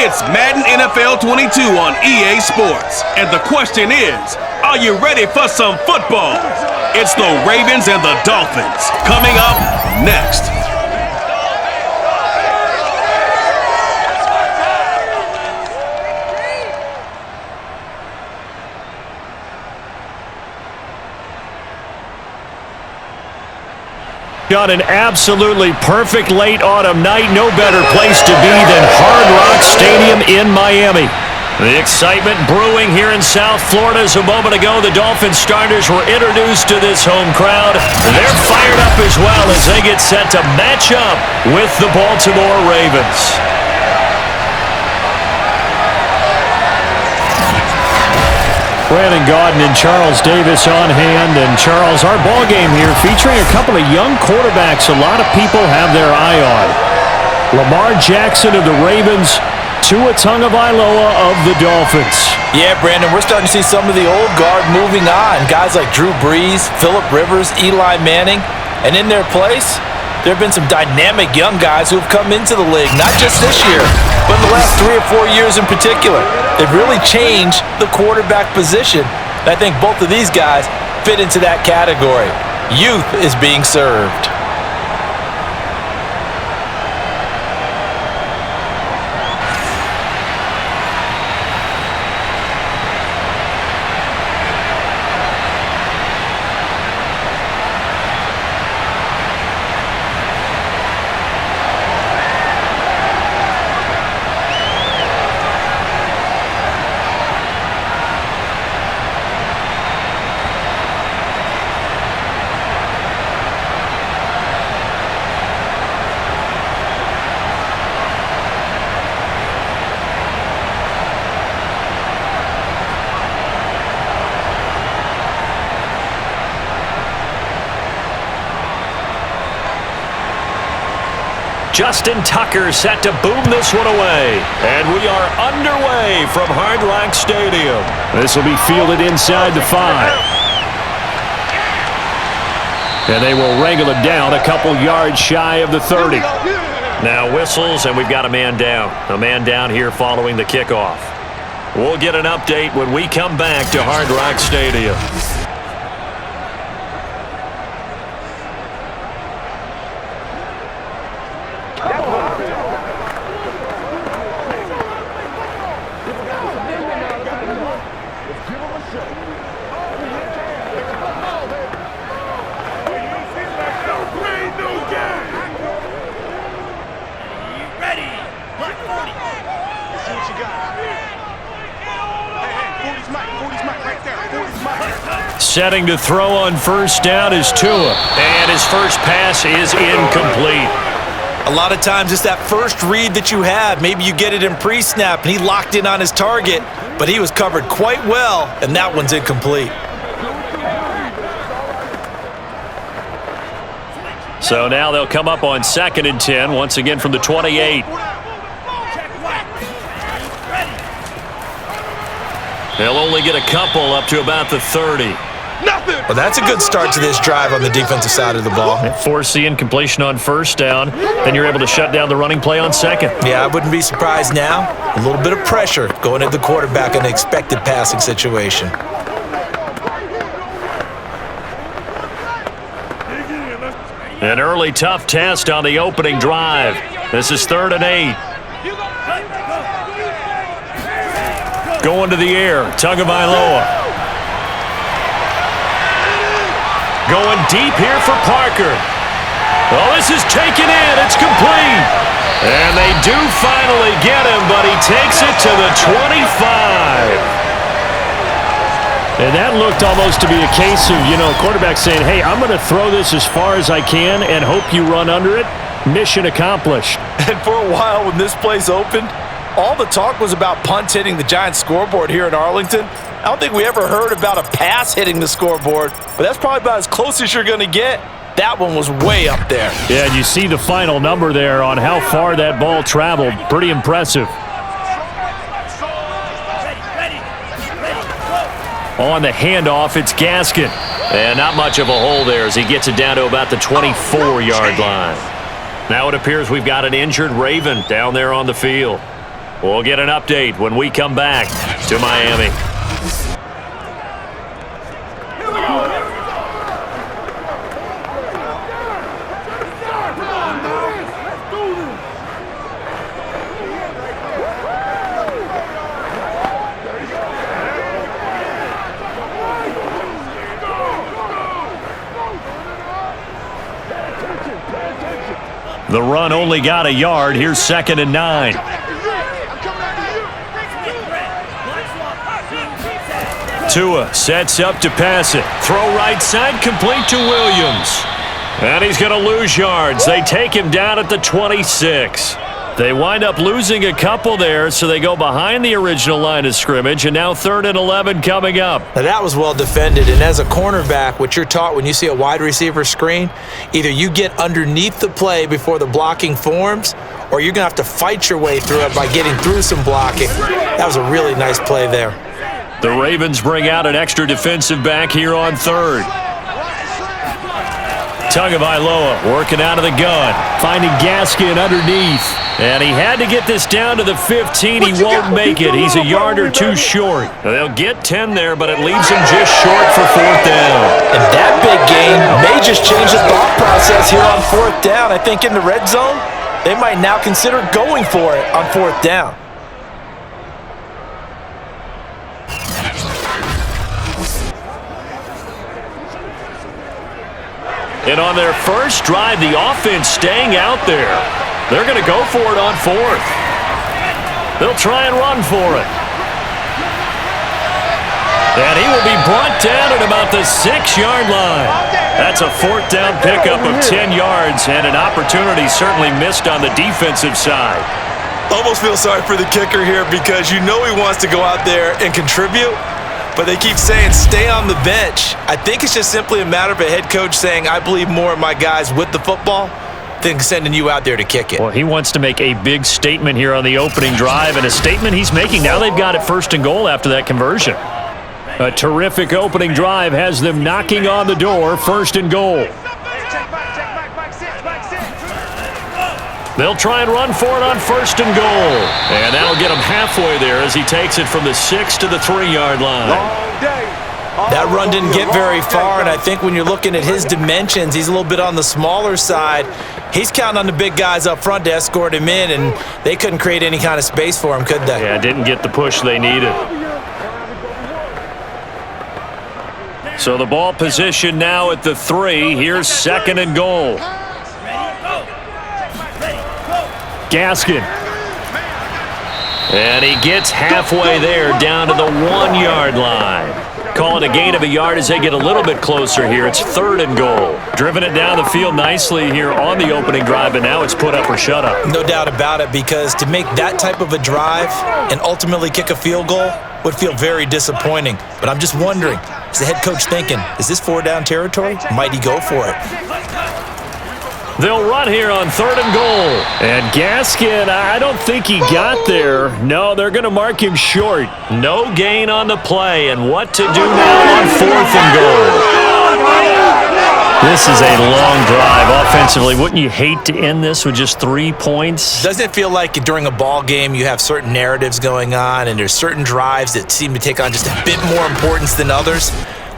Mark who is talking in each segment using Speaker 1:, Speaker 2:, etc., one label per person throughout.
Speaker 1: It's Madden NFL 22 on EA Sports. And the question is, are you ready for some football? It's the Ravens and the Dolphins. Coming up next.
Speaker 2: On an absolutely perfect late autumn night, no better place to be than Hard Rock Stadium in Miami. The excitement brewing here in South Florida. As a moment ago, the Dolphins starters were introduced to this home crowd. They're fired up as well as they get set to match up with the Baltimore Ravens. Brandon Gaudin and Charles Davis on hand. And Charles, our ball game here featuring a couple of young quarterbacks a lot of people have their eye on. Lamar Jackson of the Ravens, Tua Tagovailoa of the Dolphins.
Speaker 3: Yeah, Brandon, we're starting to see some of the old guard moving on. Guys like Drew Brees, Phillip Rivers, Eli Manning. And in their place, there have been some dynamic young guys who have come into the league, not just this year, but in the last 3 or 4 years in particular. They've really changed the quarterback position. And I think both of these guys fit into that category. Youth is being served.
Speaker 2: Justin Tucker set to boom this one away. And we are underway from Hard Rock Stadium. This will be fielded inside the 5. And they will wrangle it down a couple yards shy of the 30. Now whistles, and we've got a man down. A man down here following the kickoff. We'll get an update when we come back to Hard Rock Stadium. Setting to throw on first down is Tua. And his first pass is incomplete.
Speaker 3: A lot of times it's that first read that you have. Maybe you get it in pre-snap and he locked in on his target, but he was covered quite well, and that one's incomplete.
Speaker 2: So now they'll come up on 2nd and 10, once again from the 28. They'll only get a couple up to about the 30.
Speaker 3: Well, that's a good start to this drive on the defensive side of the ball.
Speaker 2: Force the incompletion on first down. Then you're able to shut down the running play on 2nd.
Speaker 3: Yeah, I wouldn't be surprised now. A little bit of pressure going at the quarterback in an expected passing situation.
Speaker 2: An early tough test on the opening drive. This is 3rd and 8. Going to the air, Tagovailoa. Going deep here for Parker. Well, this is taken in. It's complete. And they do finally get him, but he takes it to the 25. And that looked almost to be a case of, quarterback saying, hey, I'm going to throw this as far as I can and hope you run under it. Mission accomplished.
Speaker 3: And for a while when this place opened, all the talk was about punts hitting the Giants scoreboard here in Arlington. I don't think we ever heard about a pass hitting the scoreboard, but that's probably about as close as you're going to get. That one was way up there.
Speaker 2: Yeah, and you see the final number there on how far that ball traveled. Pretty impressive. On the handoff, it's Gaskin. And not much of a hole there as he gets it down to about the 24-yard line. Now it appears we've got an injured Raven down there on the field. We'll get an update when we come back to Miami. The run only got a yard. Here's 2nd and 9. Tua sets up to pass it. Throw right side, complete to Williams. And he's going to lose yards. They take him down at the 26. They wind up losing a couple there, so they go behind the original line of scrimmage, and now 3rd and 11 coming up.
Speaker 3: Now that was well defended, and as a cornerback, what you're taught when you see a wide receiver screen, either you get underneath the play before the blocking forms, or you're going to have to fight your way through it by getting through some blocking. That was a really nice play there.
Speaker 2: The Ravens bring out an extra defensive back here on 3rd. Tagovailoa working out of the gun, finding Gaskin underneath. And he had to get this down to the 15. He won't make it. He's a yard or two short. They'll get 10 there, but it leaves him just short for 4th down.
Speaker 3: And that big gain may just change the thought process here on 4th down. I think in the red zone, they might now consider going for it on 4th down.
Speaker 2: And on their first drive, the offense staying out there. They're going to go for it on 4th. They'll try and run for it. And he will be brought down at about the 6-yard line. That's a 4th down pickup of 10 yards and an opportunity certainly missed on the defensive side.
Speaker 3: Almost feel sorry for the kicker here because you know he wants to go out there and contribute, but they keep saying stay on the bench. I think it's just simply a matter of a head coach saying I believe more in my guys with the football than sending you out there to kick it.
Speaker 2: Well, he wants to make a big statement here on the opening drive, and a statement he's making now they've got it 1st and goal after that conversion. A terrific opening drive has them knocking on the door, 1st and goal. They'll try and run for it on 1st and goal. And that'll get him halfway there as he takes it from the 6 to the 3-yard line.
Speaker 3: That run didn't get very far, and I think when you're looking at his dimensions, he's a little bit on the smaller side. He's counting on the big guys up front to escort him in, and they couldn't create any kind of space for him, could they?
Speaker 2: Yeah, didn't get the push they needed. So the ball position now at the 3. Here's 2nd and goal. Gaskin. And he gets halfway there down to the 1-yard line. Call it a gain of a yard as they get a little bit closer here. It's 3rd and goal. Driven it down the field nicely here on the opening drive, and now it's put up or shut up.
Speaker 3: No doubt about it, because to make that type of a drive and ultimately kick a field goal would feel very disappointing. But I'm just wondering, is the head coach thinking, is this 4-down territory? Might he go for it?
Speaker 2: They'll run here on 3rd and goal. And Gaskin, I don't think he got there. No, they're going to mark him short. No gain on the play. And what to do now on 4th and goal? This is a long drive offensively. Wouldn't you hate to end this with just 3 points?
Speaker 3: Doesn't it feel like during a ball game you have certain narratives going on and there's certain drives that seem to take on just a bit more importance than others?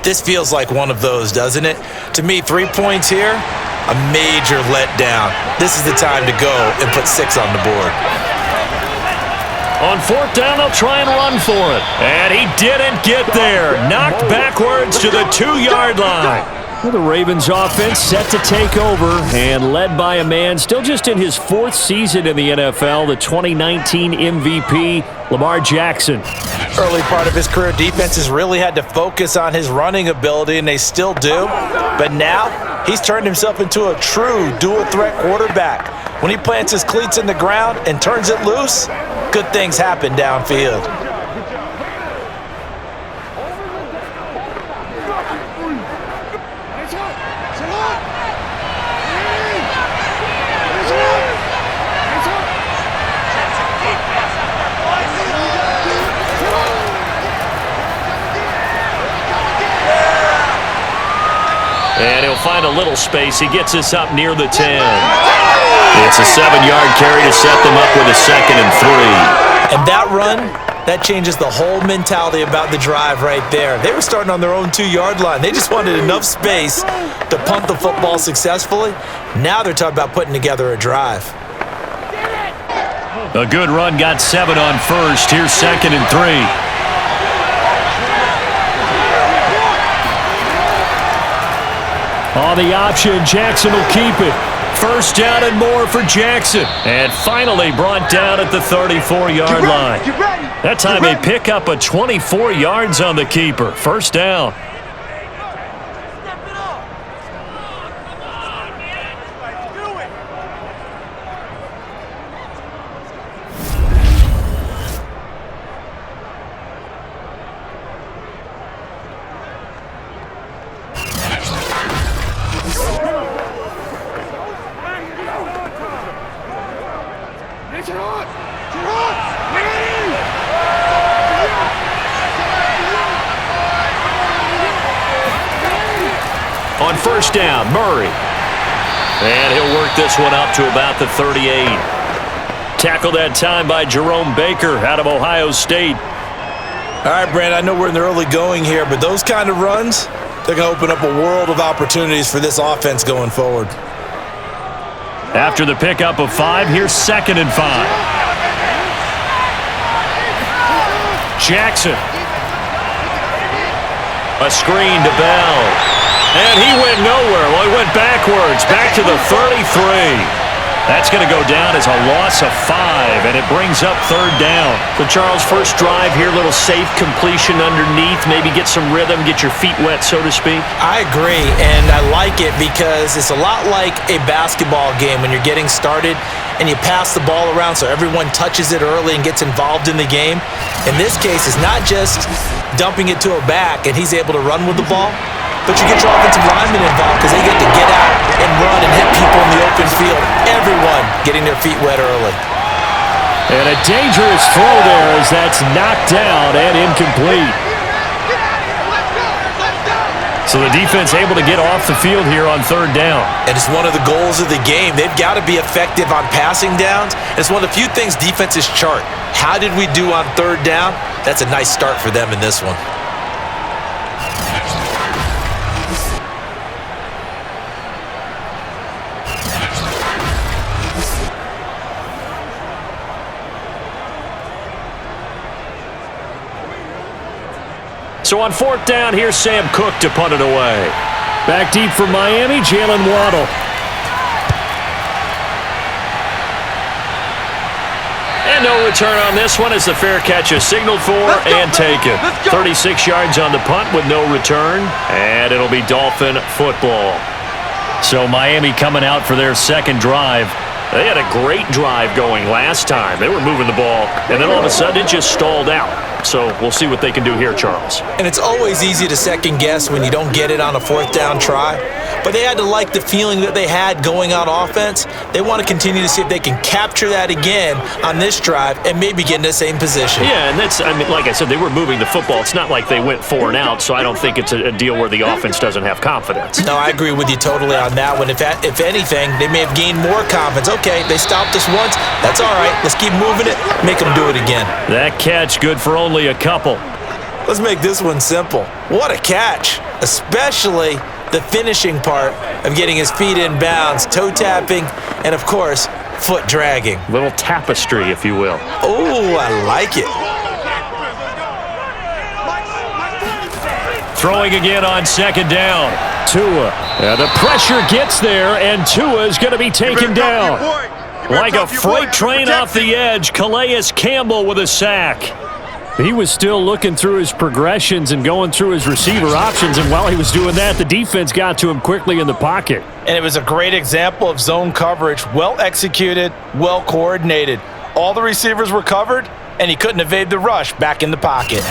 Speaker 3: This feels like one of those, doesn't it? To me, 3 points here, a major letdown. This is the time to go and put 6 on the board.
Speaker 2: On 4th down, they'll try and run for it. And he didn't get there. Knocked backwards to the 2-yard line. Well, the Ravens offense set to take over and led by a man still just in his 4th season in the NFL, the 2019 MVP, Lamar Jackson.
Speaker 3: Early part of his career, defenses really had to focus on his running ability, and they still do. But now, he's turned himself into a true dual-threat quarterback. When he plants his cleats in the ground and turns it loose, good things happen downfield.
Speaker 2: And he'll find a little space. He gets us up near the 10. It's a 7-yard carry to set them up with a 2nd and 3.
Speaker 3: And that run, that changes the whole mentality about the drive right there. They were starting on their own 2-yard line. They just wanted enough space to punt the football successfully. Now they're talking about putting together a drive.
Speaker 2: A good run got 7 on first. Here's 2nd and 3. On the option, Jackson will keep it. 1st down and more for Jackson. And finally brought down at the 34-yard line. That time they pick up a 24 yards on the keeper. 1st down. On 1st down, Murray. And he'll work this one up to about the 38. Tackled that time by Jerome Baker out of Ohio State.
Speaker 3: All right, Brand, I know we're in the early going here, but those kind of runs, they're going to open up a world of opportunities for this offense going forward.
Speaker 2: After the pickup of 5, here's 2nd and 5. Jackson. A screen to Bell. And he went nowhere. Well, he went backwards, back to the 33. That's going to go down as a loss of 5, and it brings up 3rd down.
Speaker 4: So, Charles, first drive here, little safe completion underneath, maybe get some rhythm, get your feet wet, so to speak.
Speaker 3: I agree, and I like it because it's a lot like a basketball game when you're getting started and you pass the ball around so everyone touches it early and gets involved in the game. In this case, it's not just dumping it to a back and he's able to run with the ball, but you get your offensive linemen involved because they get to get out and run and hit people in the open field. Everyone getting their feet wet early.
Speaker 2: And a dangerous throw there as that's knocked down and incomplete. So the defense able to get off the field here on 3rd down.
Speaker 3: And it's one of the goals of the game. They've got to be effective on passing downs. It's one of the few things defenses chart. How did we do on 3rd down? That's a nice start for them in this one.
Speaker 2: So on 4th down, here's Sam Cook to punt it away. Back deep for Miami, Jalen Waddle. And no return on this one as the fair catch is signaled for and taken. 36 yards on the punt with no return, and it'll be Dolphin football. So Miami coming out for their 2nd drive. They had a great drive going last time. They were moving the ball, and then all of a sudden it just stalled out. So we'll see what they can do here, Charles.
Speaker 3: And it's always easy to second guess when you don't get it on a 4th down try. But they had to like the feeling that they had going on offense. They want to continue to see if they can capture that again on this drive and maybe get in the same position.
Speaker 2: Yeah, and that's, I mean, like I said, they were moving the football. It's not like they went 4 and out, so I don't think it's a deal where the offense doesn't have confidence.
Speaker 3: No, I agree with you totally on that one. If anything, they may have gained more confidence. Okay, they stopped us once. That's all right. Let's keep moving it. Make them do it again.
Speaker 2: That catch good for only a couple.
Speaker 3: Let's make this one simple. What a catch, especially the finishing part of getting his feet in bounds, toe tapping, and of course, foot dragging.
Speaker 2: Little tapestry, if you will.
Speaker 3: Oh, I like it.
Speaker 2: Throwing again on 2nd down. Tua. The pressure gets there, and Tua is going to be taken down. Like a freight train off the edge, Calais Campbell with a sack. He was still looking through his progressions and going through his receiver options, and while he was doing that, the defense got to him quickly in the pocket.
Speaker 3: And it was a great example of zone coverage, well executed, well coordinated. All the receivers were covered, and he couldn't evade the rush back in the pocket.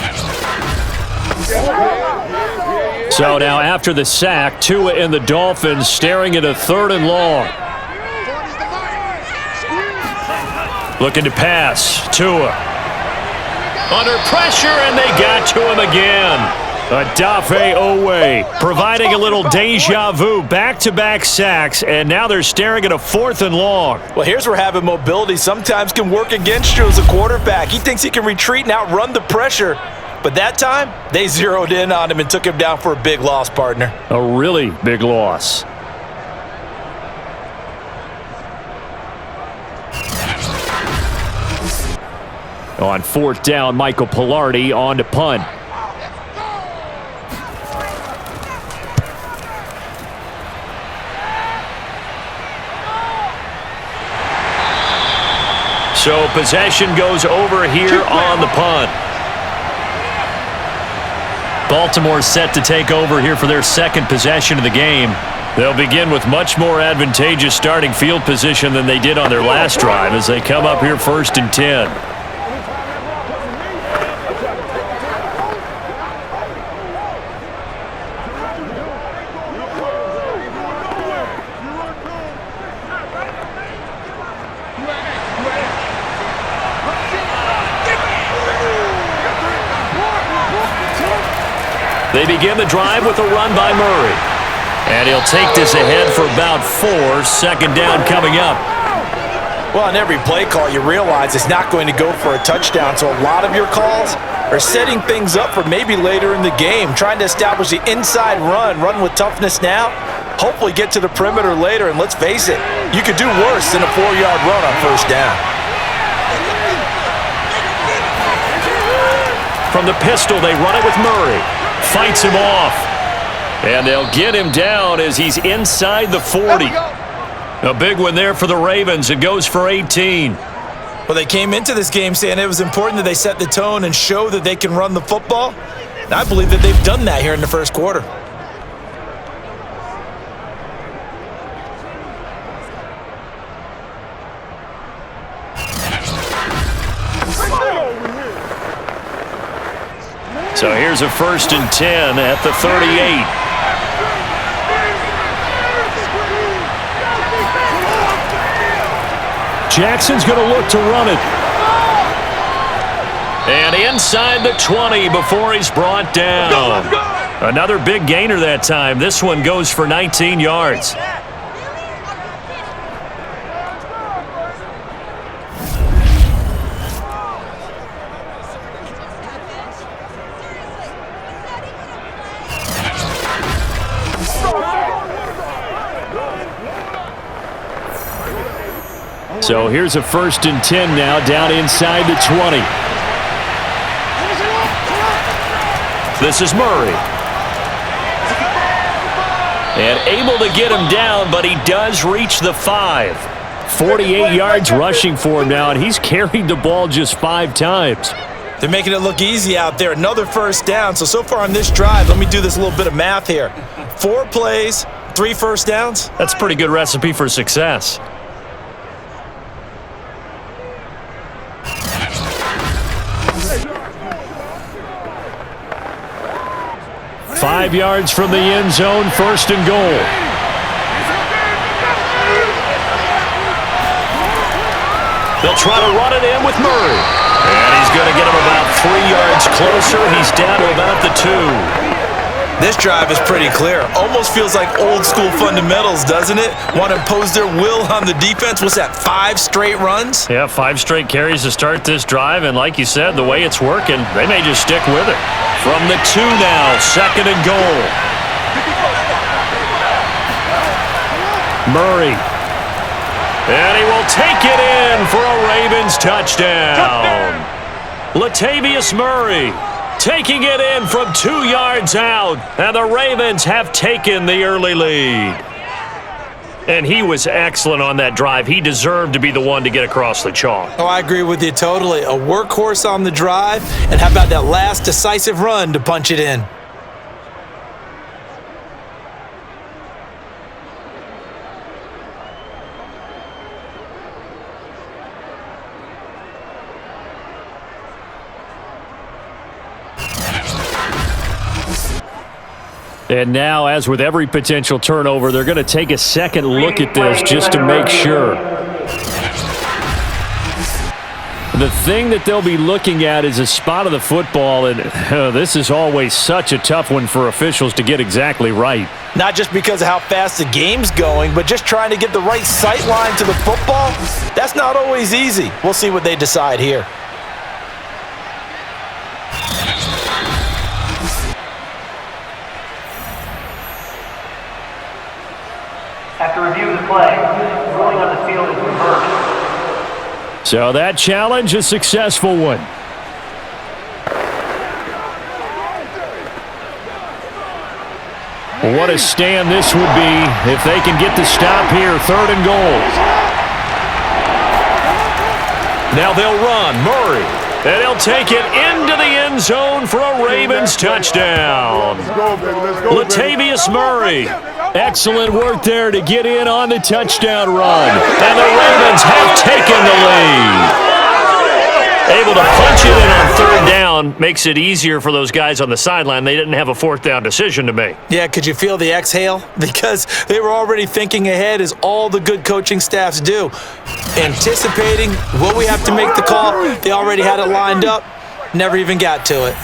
Speaker 2: So now after the sack, Tua and the Dolphins staring at a 3rd and long. Looking to pass, Tua. Under pressure, and they got to him again. Odafe Owe providing a little deja vu. Back-to-back sacks, and now they're staring at a 4th and long.
Speaker 3: Well, here's where having mobility sometimes can work against you as a quarterback. He thinks he can retreat and outrun the pressure. But that time, they zeroed in on him and took him down for a big loss, partner.
Speaker 2: A really big loss. On 4th down, Michael Pilardi on to punt. So possession goes over here on the punt. Baltimore set to take over here for their 2nd possession of the game. They'll begin with much more advantageous starting field position than they did on their last drive as they come up here 1st and 10. They begin the drive with a run by Murray. And he'll take this ahead for about 4. 2nd down coming up.
Speaker 3: Well, on every play call, you realize it's not going to go for a touchdown, so a lot of your calls are setting things up for maybe later in the game, trying to establish the inside run with toughness now, hopefully get to the perimeter later, and let's face it, you could do worse than a 4-yard run on 1st down.
Speaker 2: From the pistol, they run it with Murray. Fights him off. And they'll get him down as he's inside the 40. A big one there for the Ravens. It goes for 18.
Speaker 3: Well, they came into this game saying it was important that they set the tone and show that they can run the football. And I believe that they've done that here in the 1st quarter.
Speaker 2: So here's a 1st and 10 at the 38. Jackson's going to look to run it. And inside the 20 before he's brought down. Another big gainer that time. This one goes for 19 yards. So here's a 1st and 10 now, down inside the 20. This is Murray. And able to get him down, but he does reach the 5. 48 yards rushing for him now, and he's carried the ball just 5 times.
Speaker 3: They're making it look easy out there. Another 1st down. So far on this drive, let me do this little bit of math here. 4 plays, 3 first downs.
Speaker 2: That's a pretty good recipe for success. 5 yards from the end zone, 1st and goal. They'll try to run it in with Murray. And he's going to get him about 3 yards closer. He's down to about the 2.
Speaker 3: This drive is pretty clear. Almost feels like old school fundamentals, doesn't it? Want to impose their will on the defense. What's that, 5 straight runs?
Speaker 2: Yeah, 5 straight carries to start this drive. And like you said, the way it's working, they may just stick with it. From the 2 now, 2nd and goal. Murray. And he will take it in for a Ravens touchdown. Latavius Murray taking it in from 2 yards out. And the Ravens have taken the early lead. And he was excellent on that drive. He deserved to be the one to get across the chalk.
Speaker 3: Oh, I agree with you totally. A workhorse on the drive. And how about that last decisive run to punch it in?
Speaker 2: And now, as with every potential turnover, they're going to take a second look at this just to make sure. The thing that they'll be looking at is a spot of the football, and this is always such a tough one for officials to get exactly right.
Speaker 3: Not just because of how fast the game's going, but just trying to get the right sight line to the football. That's not always easy. We'll see what they decide here.
Speaker 5: After review of the play, ruling on the field is reversed.
Speaker 2: So that challenge, a successful one. What a stand this would be if they can get the stop here. 3rd and goal.
Speaker 4: Now they'll run. Murray.
Speaker 2: And he'll take it into the end zone for a Ravens touchdown. Latavius Murray. Excellent work there to get in on the touchdown run. And the Ravens have taken the lead.
Speaker 4: Able to punch it in on 3rd down makes it easier for those guys on the sideline. They didn't have a 4th down decision to make.
Speaker 3: Yeah, could you feel the exhale? Because they were already thinking ahead, as all the good coaching staffs do. Anticipating, will we have to make the call? They already had it lined up, never even got to it.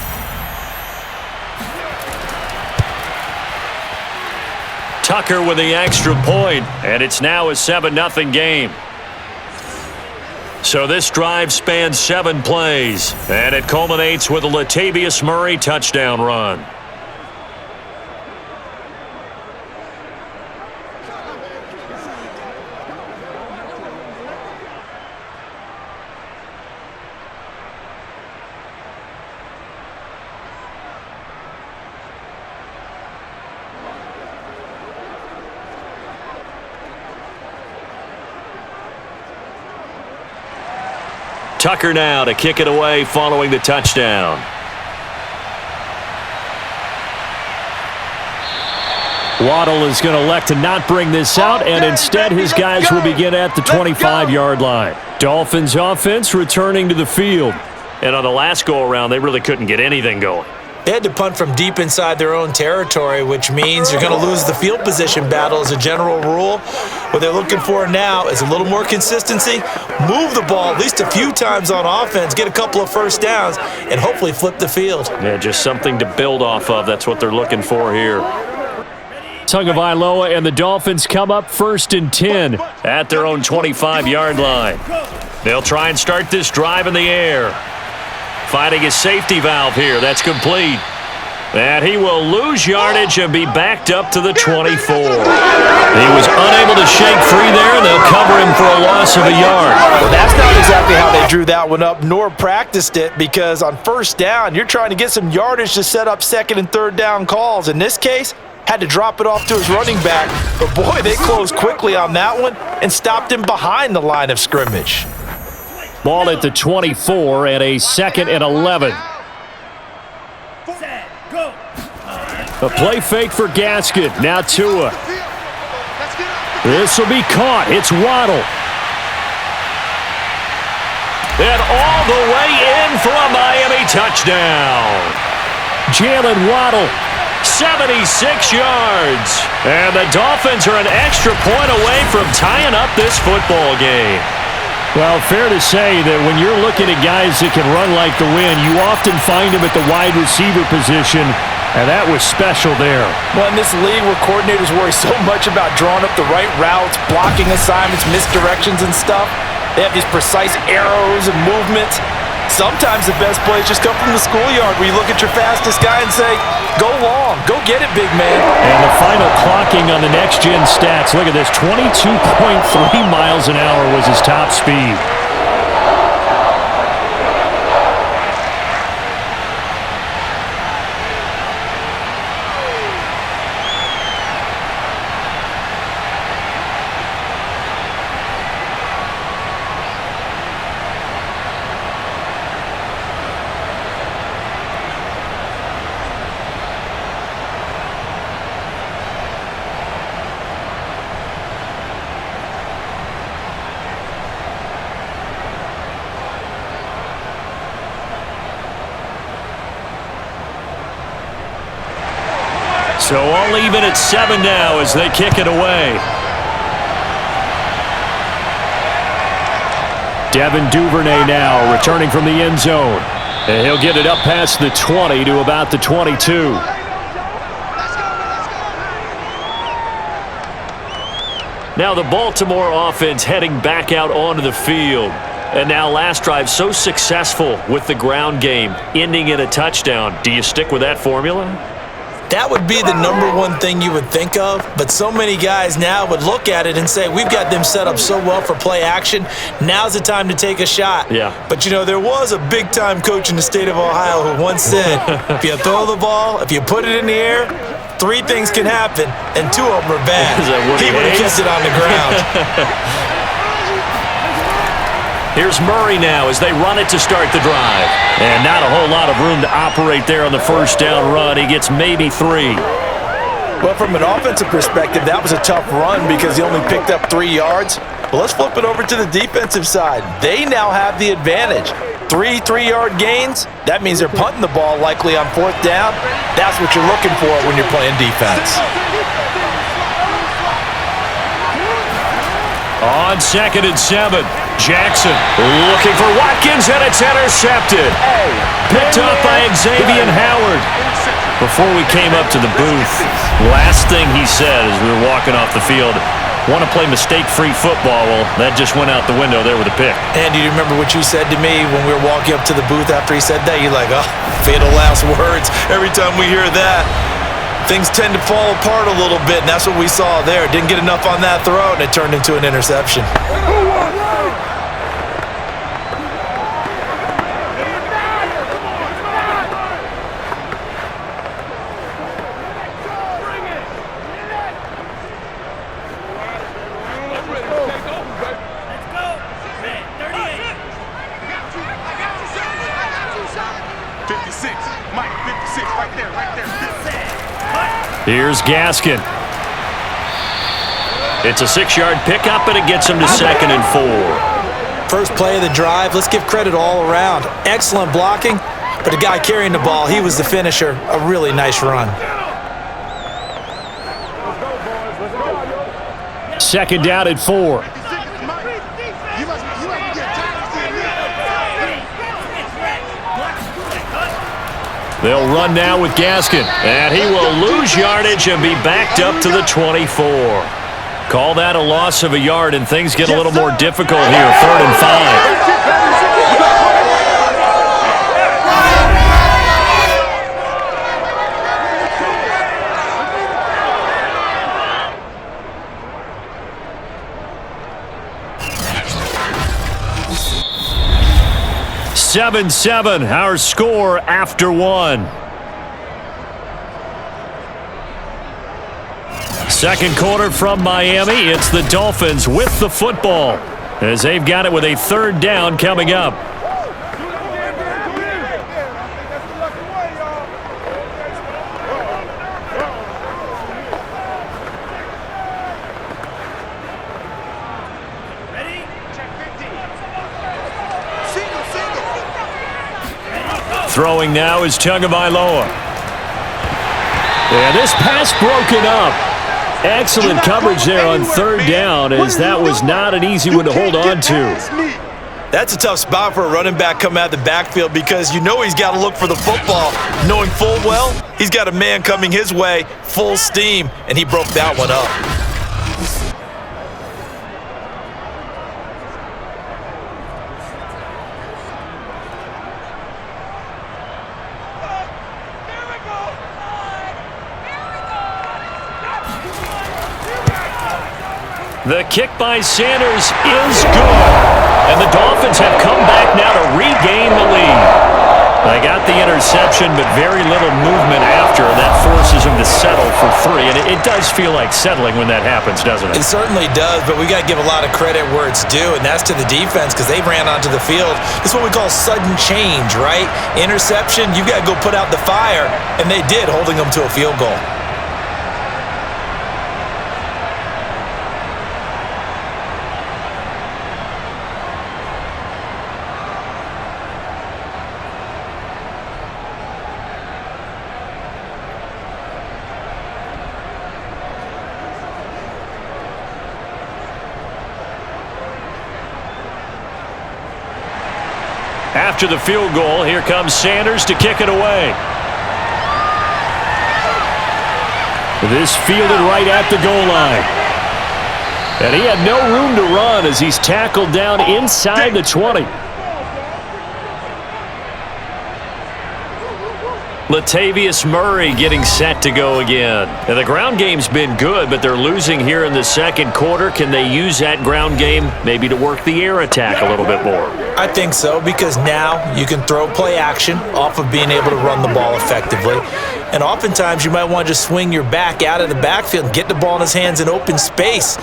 Speaker 2: Tucker with the extra point, and it's now a 7-0 game. So this drive spans 7 plays, and it culminates with a Latavius Murray touchdown run. Tucker now to kick it away following the touchdown. Waddle is going to elect to not bring this out, and instead his guys will begin at the 25-yard line. Dolphins offense returning to the field.
Speaker 4: And on the last go-around, they really couldn't get anything going.
Speaker 3: They had to punt from deep inside their own territory, which means you're going to lose the field position battle as a general rule. What they're looking for now is a little more consistency, move the ball at least a few times on offense, get a couple of first downs, and hopefully flip the field.
Speaker 4: Yeah, just something to build off of. That's what they're looking for here.
Speaker 2: Tagovailoa and the Dolphins come up 1st and 10 at their own 25-yard line. They'll try and start this drive in the air. Finding his safety valve here. That's complete. And he will lose yardage and be backed up to the 24. He was unable to shake free there, and they'll cover him for a loss of a yard.
Speaker 3: Well, that's not exactly how they drew that one up, nor practiced it, because on 1st down, you're trying to get some yardage to set up 2nd and 3rd down calls. In this case, had to drop it off to his running back. But boy, they closed quickly on that one and stopped him behind the line of scrimmage.
Speaker 2: Ball at the 24 and a 2nd and 11. A play fake for Gaskin. Now Tua. This will be caught. It's Waddle. And all the way in for a Miami touchdown. Jalen Waddle, 76 yards. And the Dolphins are an extra point away from tying up this football game. Well, fair to say that when you're looking at guys that can run like the wind, you often find them at the wide receiver position, and that was special there.
Speaker 3: Well, in this league where coordinators worry so much about drawing up the right routes, blocking assignments, misdirections and stuff, they have these precise arrows and movements. Sometimes the best plays just come from the schoolyard where you look at your fastest guy and say, go long, go get it, big man.
Speaker 2: And the final clocking on the next-gen stats. Look at this, 22.3 miles an hour was his top speed. So all even at 7 now as they kick it away. Devin Duvernay now returning from the end zone. And he'll get it up past the 20 to about the 22.
Speaker 4: Now the Baltimore offense heading back out onto the field. And now last drive so successful with the ground game, ending in a touchdown. Do you stick with that formula?
Speaker 3: That would be the number one thing you would think of, but so many guys now would look at it and say, we've got them set up so well for play action, now's the time to take a shot.
Speaker 4: Yeah.
Speaker 3: But, you know, there was a big-time coach in the state of Ohio who once said, if you throw the ball, if you put it in the air, 3 things can happen, and 2 of them are bad. He would have kept it on the ground.
Speaker 2: Here's Murray now as they run it to start the drive. And not a whole lot of room to operate there on the first down run. He gets maybe 3.
Speaker 3: Well, from an offensive perspective, that was a tough run because he only picked up 3 yards. But let's flip it over to the defensive side. They now have the advantage. 3 3-yard gains, that means they're punting the ball likely on 4th down. That's what you're looking for when you're playing defense.
Speaker 2: On 2nd and 7, Jackson looking for Watkins, and it's intercepted. Picked up by Xavier Howard. Before we came up to the booth, last thing he said as we were walking off the field, want to play mistake-free football. Well, that just went out the window there with a pick.
Speaker 3: And do you remember what you said to me when we were walking up to the booth after he said that? You're like, oh, fatal last words. Every time we hear that, things tend to fall apart a little bit, and that's what we saw there. Didn't get enough on that throw, and it turned into an interception.
Speaker 2: Here's Gaskin. It's a 6-yard pickup, and it gets him to 2nd and 4.
Speaker 3: First play of the drive, let's give credit all around. Excellent blocking, but the guy carrying the ball, he was the finisher. A really nice run.
Speaker 2: 2nd down at 4. They'll run now with Gaskin, and he will lose yardage and be backed up to the 24. Call that a loss of a yard, and things get a little more difficult here. 3rd and 5. (7-7), our score after 1. Second quarter from Miami. It's the Dolphins with the football as they've got it with a 3rd down coming up. Throwing now is Tagovailoa. And this pass broken up. Excellent coverage there on 3rd down, as that was not an easy one to hold on to.
Speaker 3: That's a tough spot for a running back coming out of the backfield because you know he's got to look for the football, knowing full well he's got a man coming his way full steam, and he broke that one up.
Speaker 2: The kick by Sanders is good. And the Dolphins have come back now to regain the lead. They got the interception, but very little movement after. That forces them to settle for 3. And it does feel like settling when that happens, doesn't it?
Speaker 3: It certainly does, but we got to give a lot of credit where it's due, and that's to the defense because they ran onto the field. It's what we call sudden change, right? Interception, you got to go put out the fire, and they did, holding them to a field goal.
Speaker 4: after the field goal. Here comes Sanders to kick it away. This fielded right at the goal line. And he had no room to run as he's tackled down inside the 20. Latavius Murray getting set to go again. And the ground game's been good, but they're losing here in the second quarter. Can they use that ground game maybe to work the air attack a little bit more?
Speaker 3: I think so, because now you can throw play action off of being able to run the ball effectively. And oftentimes you might want to just swing your back out of the backfield and get the ball in his hands in open space.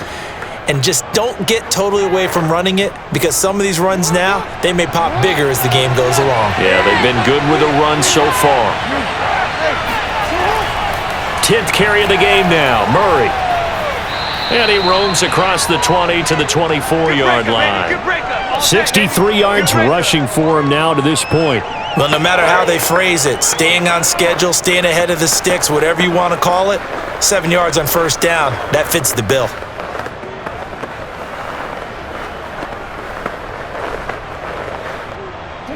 Speaker 3: And just don't get totally away from running it, because some of these runs now, they may pop bigger as the game goes along.
Speaker 4: Yeah, they've been good with a run so far. 10th carry of the game now, Murray. And he roams across the 20 to the 24-yard line. 63 yards rushing for him now to this point.
Speaker 3: Well, no matter how they phrase it, staying on schedule, staying ahead of the sticks, whatever you want to call it, 7 yards on first down, that fits the bill.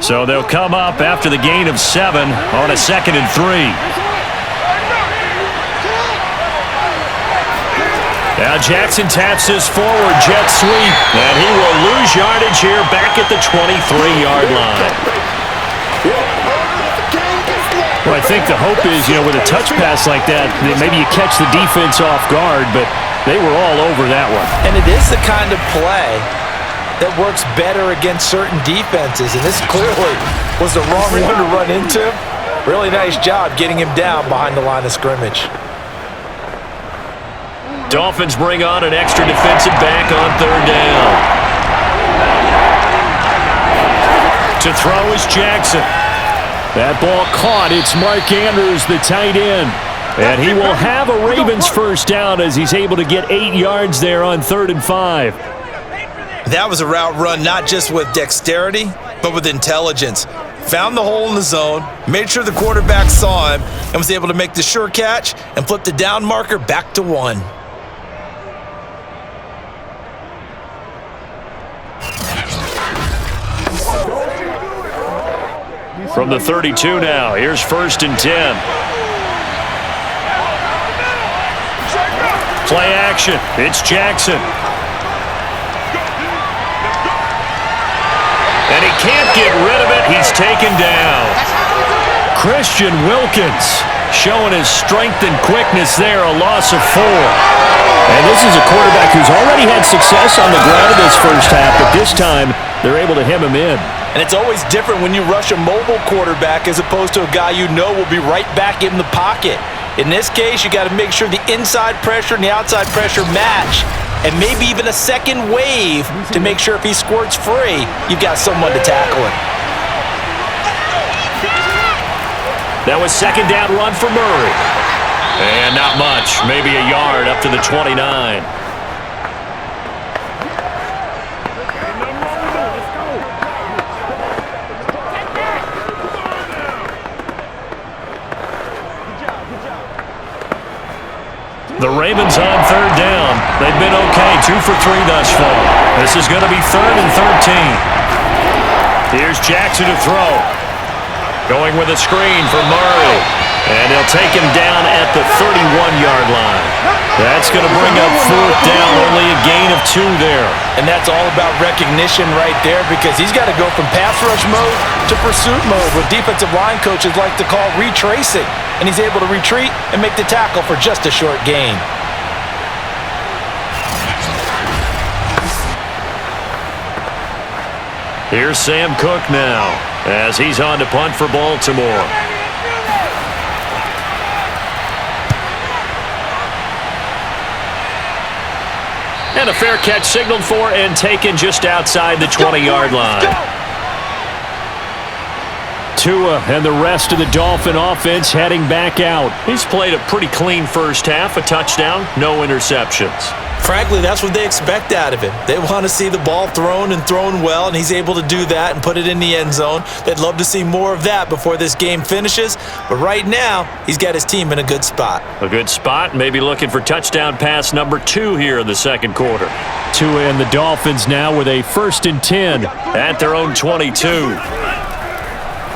Speaker 4: So they'll come up after the gain of 7 on a 2nd and 3. Now Jackson taps his forward jet sweep, and he will lose yardage here back at the 23-yard line.
Speaker 2: Well, I think the hope is, with a touch pass like that maybe you catch the defense off guard, but they were all over that one.
Speaker 3: And it is the kind of play that works better against certain defenses, and this clearly was the wrong one to run into. Really nice job getting him down behind the line of scrimmage.
Speaker 4: Dolphins bring on an extra defensive back on 3rd down. To throw is Jackson.
Speaker 2: That ball caught. It's Mark Andrews, the tight end. And he will have a Ravens first down as he's able to get 8 yards there on 3rd and 5.
Speaker 3: That was a route run not just with dexterity, but with intelligence. Found the hole in the zone, made sure the quarterback saw him, and was able to make the sure catch and flip the down marker back to 1.
Speaker 4: From the 32 now, here's 1st and 10. Play action. It's Jackson. And he can't get rid of it. He's taken down.
Speaker 2: Christian Wilkins showing his strength and quickness there, a loss of 4. And this is a quarterback who's already had success on the ground in this first half, but this time they're able to hem him in.
Speaker 3: And it's always different when you rush a mobile quarterback as opposed to a guy you know will be right back in the pocket. In this case, you got to make sure the inside pressure and the outside pressure match, and maybe even a second wave to make sure if he squirts free, you've got someone to tackle him.
Speaker 4: That was 2nd down run for Murray. And not much, maybe a yard up to the 29. The Ravens on 3rd down. They've been okay, 2 for 3 thus far. This is going to be 3rd and 13. Here's Jackson to throw. Going with a screen for Murray. And they'll take him down at the 31-yard line. That's going to bring up 4th down, only a gain of 2 there.
Speaker 3: And that's all about recognition right there, because he's got to go from pass rush mode to pursuit mode, what defensive line coaches like to call retracing. And he's able to retreat and make the tackle for just a short gain.
Speaker 4: Here's Sam Cook now as he's on to punt for Baltimore. And a fair catch signaled for and taken just outside the 20-yard line.
Speaker 2: Tua and the rest of the Dolphin offense heading back out.
Speaker 4: He's played a pretty clean first half, a touchdown, no interceptions.
Speaker 3: Frankly, that's what they expect out of him. They want to see the ball thrown and thrown well, and he's able to do that and put it in the end zone. They'd love to see more of that before this game finishes, but right now, he's got his team in a good spot.
Speaker 4: A good spot, maybe looking for touchdown pass number 2 here in the second quarter.
Speaker 2: Tua and the Dolphins now with a 1st and 10
Speaker 4: at their own 22.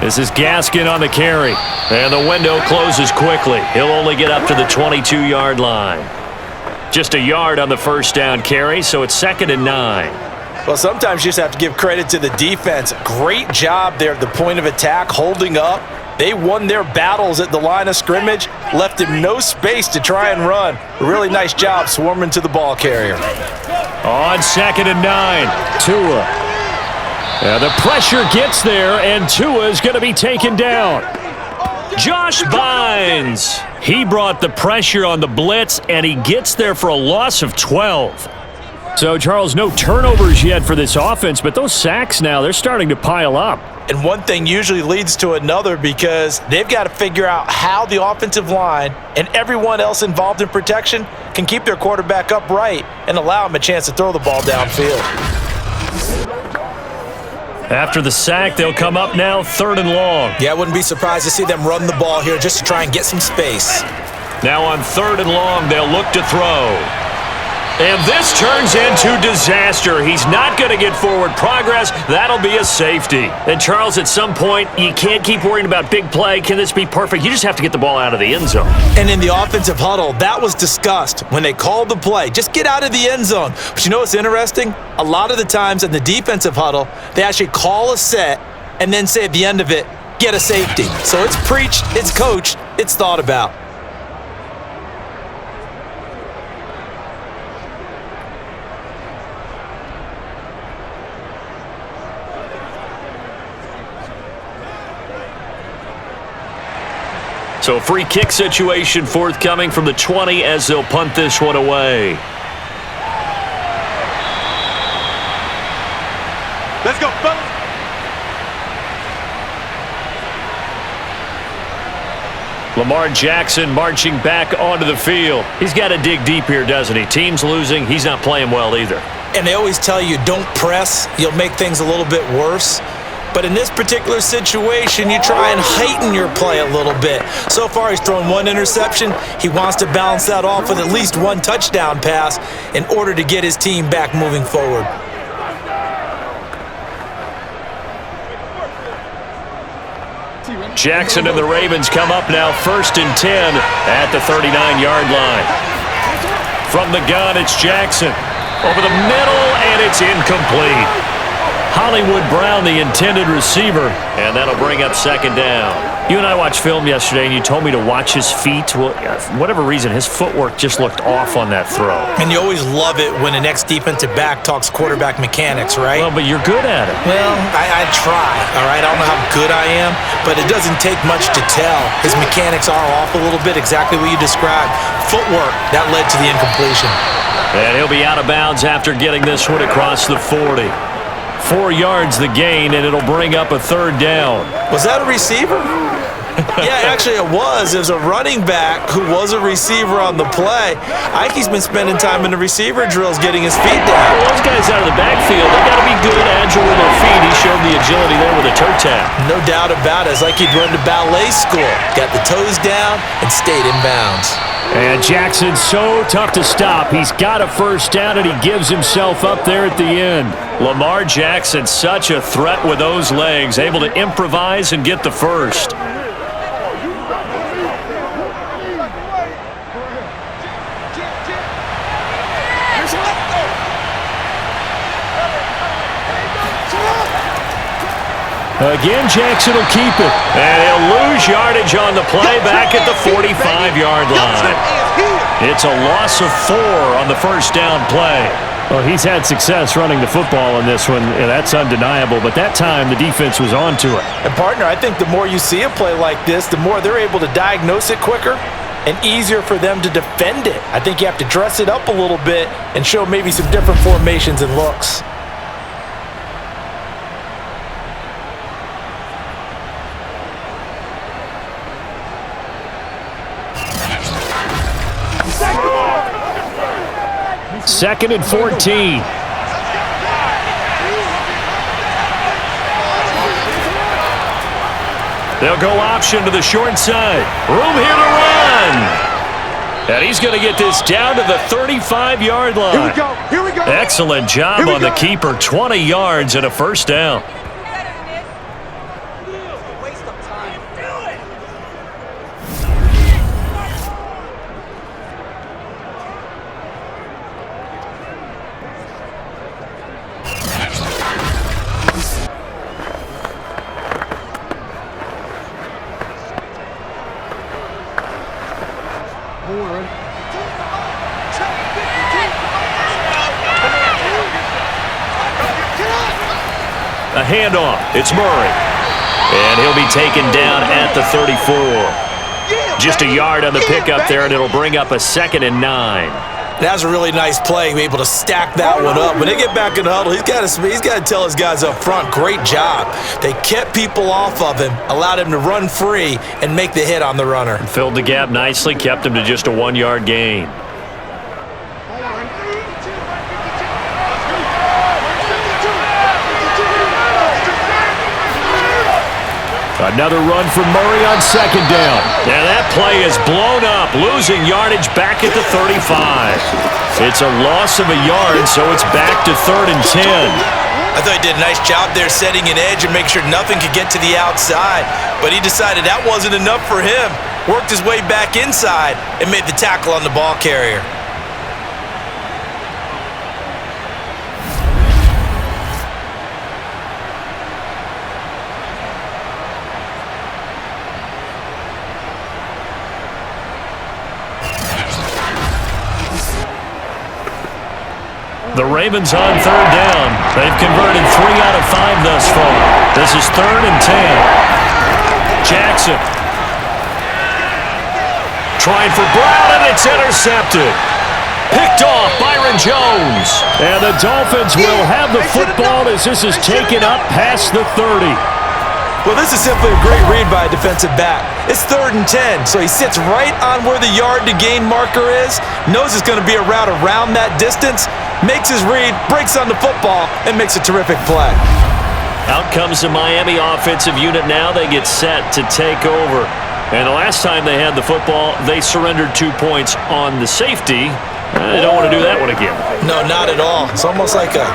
Speaker 2: This is Gaskin on the carry. And the window closes quickly. He'll only get up to the 22-yard line. Just a yard on the first down carry, so it's 2nd and 9.
Speaker 3: Well, sometimes you just have to give credit to the defense. Great job there at the point of attack, holding up. They won their battles at the line of scrimmage, left him no space to try and run. A really nice job swarming to the ball carrier.
Speaker 2: On 2nd and 9, Tua. The pressure gets there, and Tua is going to be taken down. Josh Bynes. He brought the pressure on the blitz, and he gets there for a loss of 12. So, Charles, no turnovers yet for this offense, but those sacks now, they're starting to pile up.
Speaker 3: And one thing usually leads to another because they've got to figure out how the offensive line and everyone else involved in protection can keep their quarterback upright and allow him a chance to throw the ball downfield.
Speaker 2: After the sack, they'll come up now 3rd and long.
Speaker 3: Yeah, I wouldn't be surprised to see them run the ball here just to try and get some space.
Speaker 2: Now on 3rd and long, they'll look to throw. And this turns into disaster. He's not going to get forward progress. That'll be a safety. And, Charles, at some point, you can't keep worrying about big play. Can this be perfect? You just have to get the ball out of the end zone.
Speaker 3: And in the offensive huddle, that was discussed when they called the play. Just get out of the end zone. But you know what's interesting? A lot of the times in the defensive huddle, they actually call a set and then say at the end of it, get a safety. So it's preached, it's coached, it's thought about.
Speaker 2: So a free kick situation forthcoming from the 20 as they'll punt this one away.
Speaker 6: Let's go, fellas.
Speaker 2: Lamar Jackson marching back onto the field. He's got to dig deep here, doesn't he? Team's losing. He's not playing well either.
Speaker 3: And they always tell you, don't press. You'll make things a little bit worse. But in this particular situation, you try and heighten your play a little bit. So far, he's thrown one interception. He wants to balance that off with at least one touchdown pass in order to get his team back moving forward.
Speaker 2: Jackson and the Ravens come up now 1st and 10 at the 39-yard line. From the gun, it's Jackson. Over the middle, and it's incomplete. Hollywood Brown, the intended receiver, and that'll bring up 2nd down. You and I watched film yesterday, and you told me to watch his feet. Well, for whatever reason, his footwork just looked off on that throw.
Speaker 3: And you always love it when an ex-defensive back talks quarterback mechanics, right?
Speaker 2: Well, but you're good at it.
Speaker 3: Well, I try, all right? I don't know how good I am, but it doesn't take much to tell. His mechanics are off a little bit, exactly what you described. Footwork, that led to the incompletion.
Speaker 2: And he'll be out of bounds after getting this one across the 40. 4 yards the gain, and it'll bring up a 3rd down.
Speaker 3: Was that a receiver? Yeah, actually it was. It was a running back who was a receiver on the play. Ike's been spending time in the receiver drills getting his feet down.
Speaker 2: Well, those guys out of the backfield, they got to be good, agile with their feet. He showed the agility there with a toe tap.
Speaker 3: No doubt about it. It's like he'd run to ballet school. Got the toes down and stayed in bounds.
Speaker 2: And Jackson's so tough to stop. He's got a 1st down, and he gives himself up there at the end. Lamar Jackson, such a threat with those legs, able to improvise and get the 1st. Again, Jackson will keep it. And he'll lose yardage on the play back at the 45-yard line. It's a loss of 4 on the 1st down play. Well, he's had success running the football in this one, and that's undeniable. But that time, the defense was onto it.
Speaker 3: And, partner, I think the more you see a play like this, the more they're able to diagnose it quicker and easier for them to defend it. I think you have to dress it up a little bit and show maybe some different formations and looks.
Speaker 2: Second and 14. They'll go option to the short side. Room here to run. And he's going to get this down to the 35-yard line.
Speaker 6: Here we go. Here we go.
Speaker 2: Excellent job on the keeper. 20 yards and a 1st down. A handoff. It's Murray. And he'll be taken down at the 34. Just a yard on the pickup there, and it'll bring up a 2nd and 9.
Speaker 3: That's a really nice play, be able to stack that one up. When they get back in the huddle, he's got to tell his guys up front, great job. They kept people off of him, allowed him to run free, and make the hit on the runner.
Speaker 2: Filled the gap nicely, kept him to just a 1-yard gain. Another run from Murray on 2nd down. And that play is blown up, losing yardage back at the 35. It's a loss of a yard, so it's back to 3rd and 10.
Speaker 3: I thought he did a nice job there setting an edge and make sure nothing could get to the outside. But he decided that wasn't enough for him. Worked his way back inside and made the tackle on the ball carrier.
Speaker 2: The Ravens on 3rd down. They've converted 3 out of 5 thus far. This is 3rd and 10. Jackson. Trying for Brown, and it's intercepted. Picked off Byron Jones. And the Dolphins will have the football as this is taken up past the 30.
Speaker 3: Well, this is simply a great read by a defensive back. It's 3rd and 10, so he sits right on where the yard-to-gain marker is, knows it's going to be a route around that distance, makes his read, breaks on the football, and makes a terrific play.
Speaker 2: Out comes the Miami offensive unit now. They get set to take over. And the last time they had the football, they surrendered 2 points on the safety. They don't want to do that one again.
Speaker 3: No, not at all. It's almost like a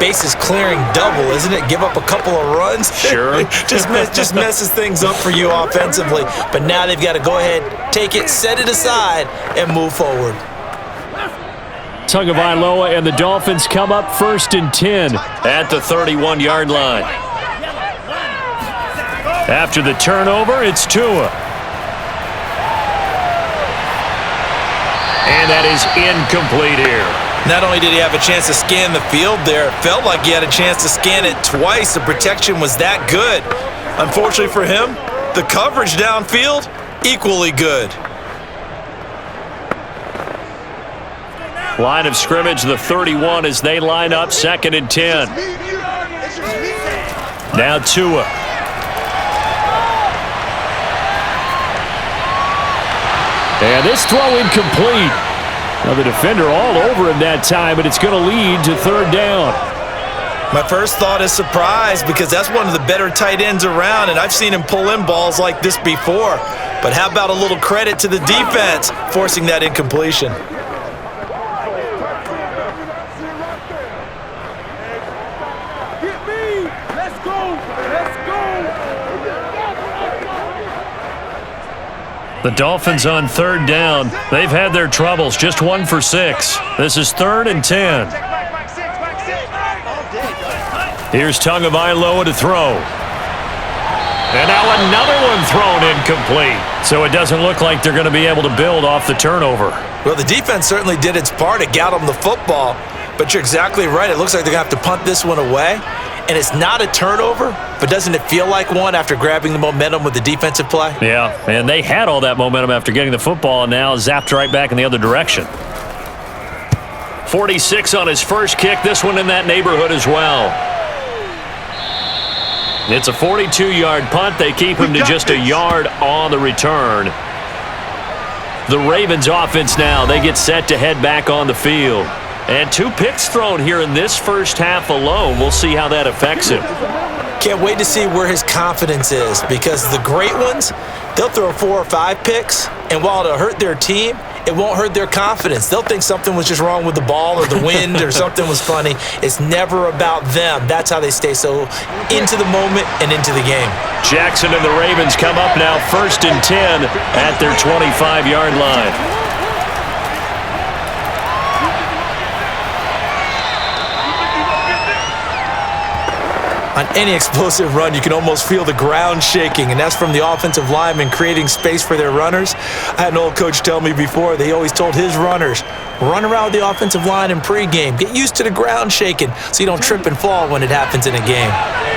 Speaker 3: bases clearing double, isn't it? Give up a couple of runs.
Speaker 2: Sure.
Speaker 3: just messes things up for you offensively. But now they've got to go ahead, take it, set it aside, and move forward.
Speaker 2: Tagovailoa and the Dolphins come up 1st and 10 at the 31-yard line. After the turnover, it's Tua. And that is incomplete here.
Speaker 3: Not only did he have a chance to scan the field there, it felt like he had a chance to scan it twice. The protection was that good. Unfortunately for him, the coverage downfield, equally good.
Speaker 2: Line of scrimmage, the 31 as they line up, 2nd and 10. Now Tua. And this throw incomplete. Now the defender all over him that time, but it's going to lead to 3rd down.
Speaker 3: My first thought is surprise because that's one of the better tight ends around, and I've seen him pull in balls like this before. But how about a little credit to the defense forcing that incompletion?
Speaker 2: The Dolphins on 3rd down. They've had their troubles, just 1 for 6. This is 3rd and 10. Here's Tagovailoa to throw. And now another one thrown incomplete. So it doesn't look like they're going to be able to build off the turnover.
Speaker 3: Well, the defense certainly did its part to get them the football, but you're exactly right. It looks like they're going to have to punt this one away. And it's not a turnover, but doesn't it feel like one after grabbing the momentum with the defensive play?
Speaker 2: Yeah, and they had all that momentum after getting the football and now zapped right back in the other direction. 46 on his first kick, this one in that neighborhood as well. It's a 42-yard punt. They keep him to just a yard on the return. The Ravens offense now, they get set to head back on the field. And 2 picks thrown here in this first half alone. We'll see how that affects him.
Speaker 3: Can't wait to see where his confidence is because the great ones, they'll throw 4 or 5 picks, and while it'll hurt their team, it won't hurt their confidence. They'll think something was just wrong with the ball or the wind or something was funny. It's never about them. That's how they stay so into the moment and into the game.
Speaker 2: Jackson and the Ravens come up now 1st and 10 at their 25-yard line.
Speaker 3: On any explosive run, you can almost feel the ground shaking, and that's from the offensive linemen creating space for their runners. I had an old coach tell me before, he always told his runners, run around the offensive line in pregame. Get used to the ground shaking so you don't trip and fall when it happens in a game.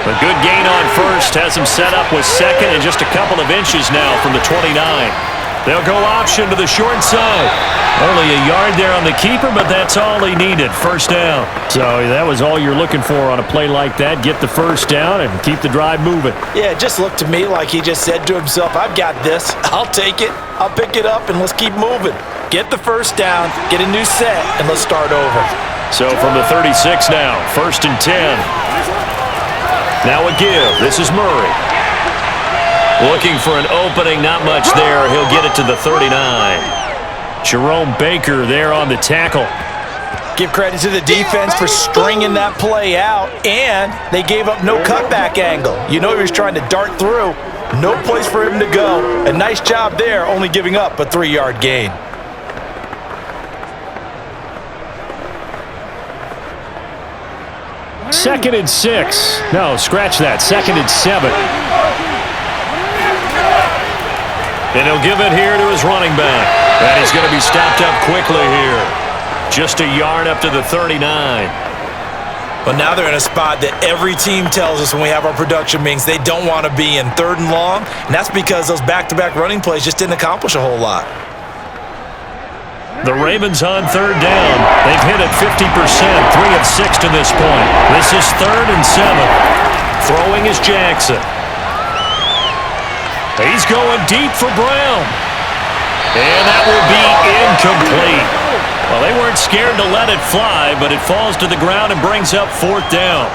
Speaker 2: A good gain on first has him set up with second and just a couple of inches now from the 29. They'll go option to the short side. Only a yard there on the keeper, but that's all he needed. First down. So that was all you're looking for on a play like that. Get the first down and keep the drive moving.
Speaker 3: Yeah, it just looked to me like he just said to himself, I've got this. I'll take it. I'll pick it up, and let's keep moving. Get the first down, get a new set, and let's start over.
Speaker 2: So from the 36 now, 1st and 10. Now a give. This is Murray. Looking for an opening, not much there. He'll get it to the 39. Jerome Baker there on the tackle.
Speaker 3: Give credit to the defense for stringing that play out, and they gave up no cutback angle. You know he was trying to dart through. No place for him to go. A nice job there, only giving up a 3-yard gain.
Speaker 2: Second and 6. No, scratch that. 2nd and 7. And he'll give it here to his running back. And he's going to be stopped up quickly here. Just a yard up to the 39.
Speaker 3: Well, now they're in a spot that every team tells us when we have our production meetings they don't want to be in, 3rd and long. And that's because those back-to-back running plays just didn't accomplish a whole lot.
Speaker 2: The Ravens on 3rd down. They've hit it 50%, 3 of 6 to this point. This is 3rd and 7. Throwing is Jackson. He's going deep for Brown. And that will be incomplete. Well, they weren't scared to let it fly, but it falls to the ground and brings up 4th down.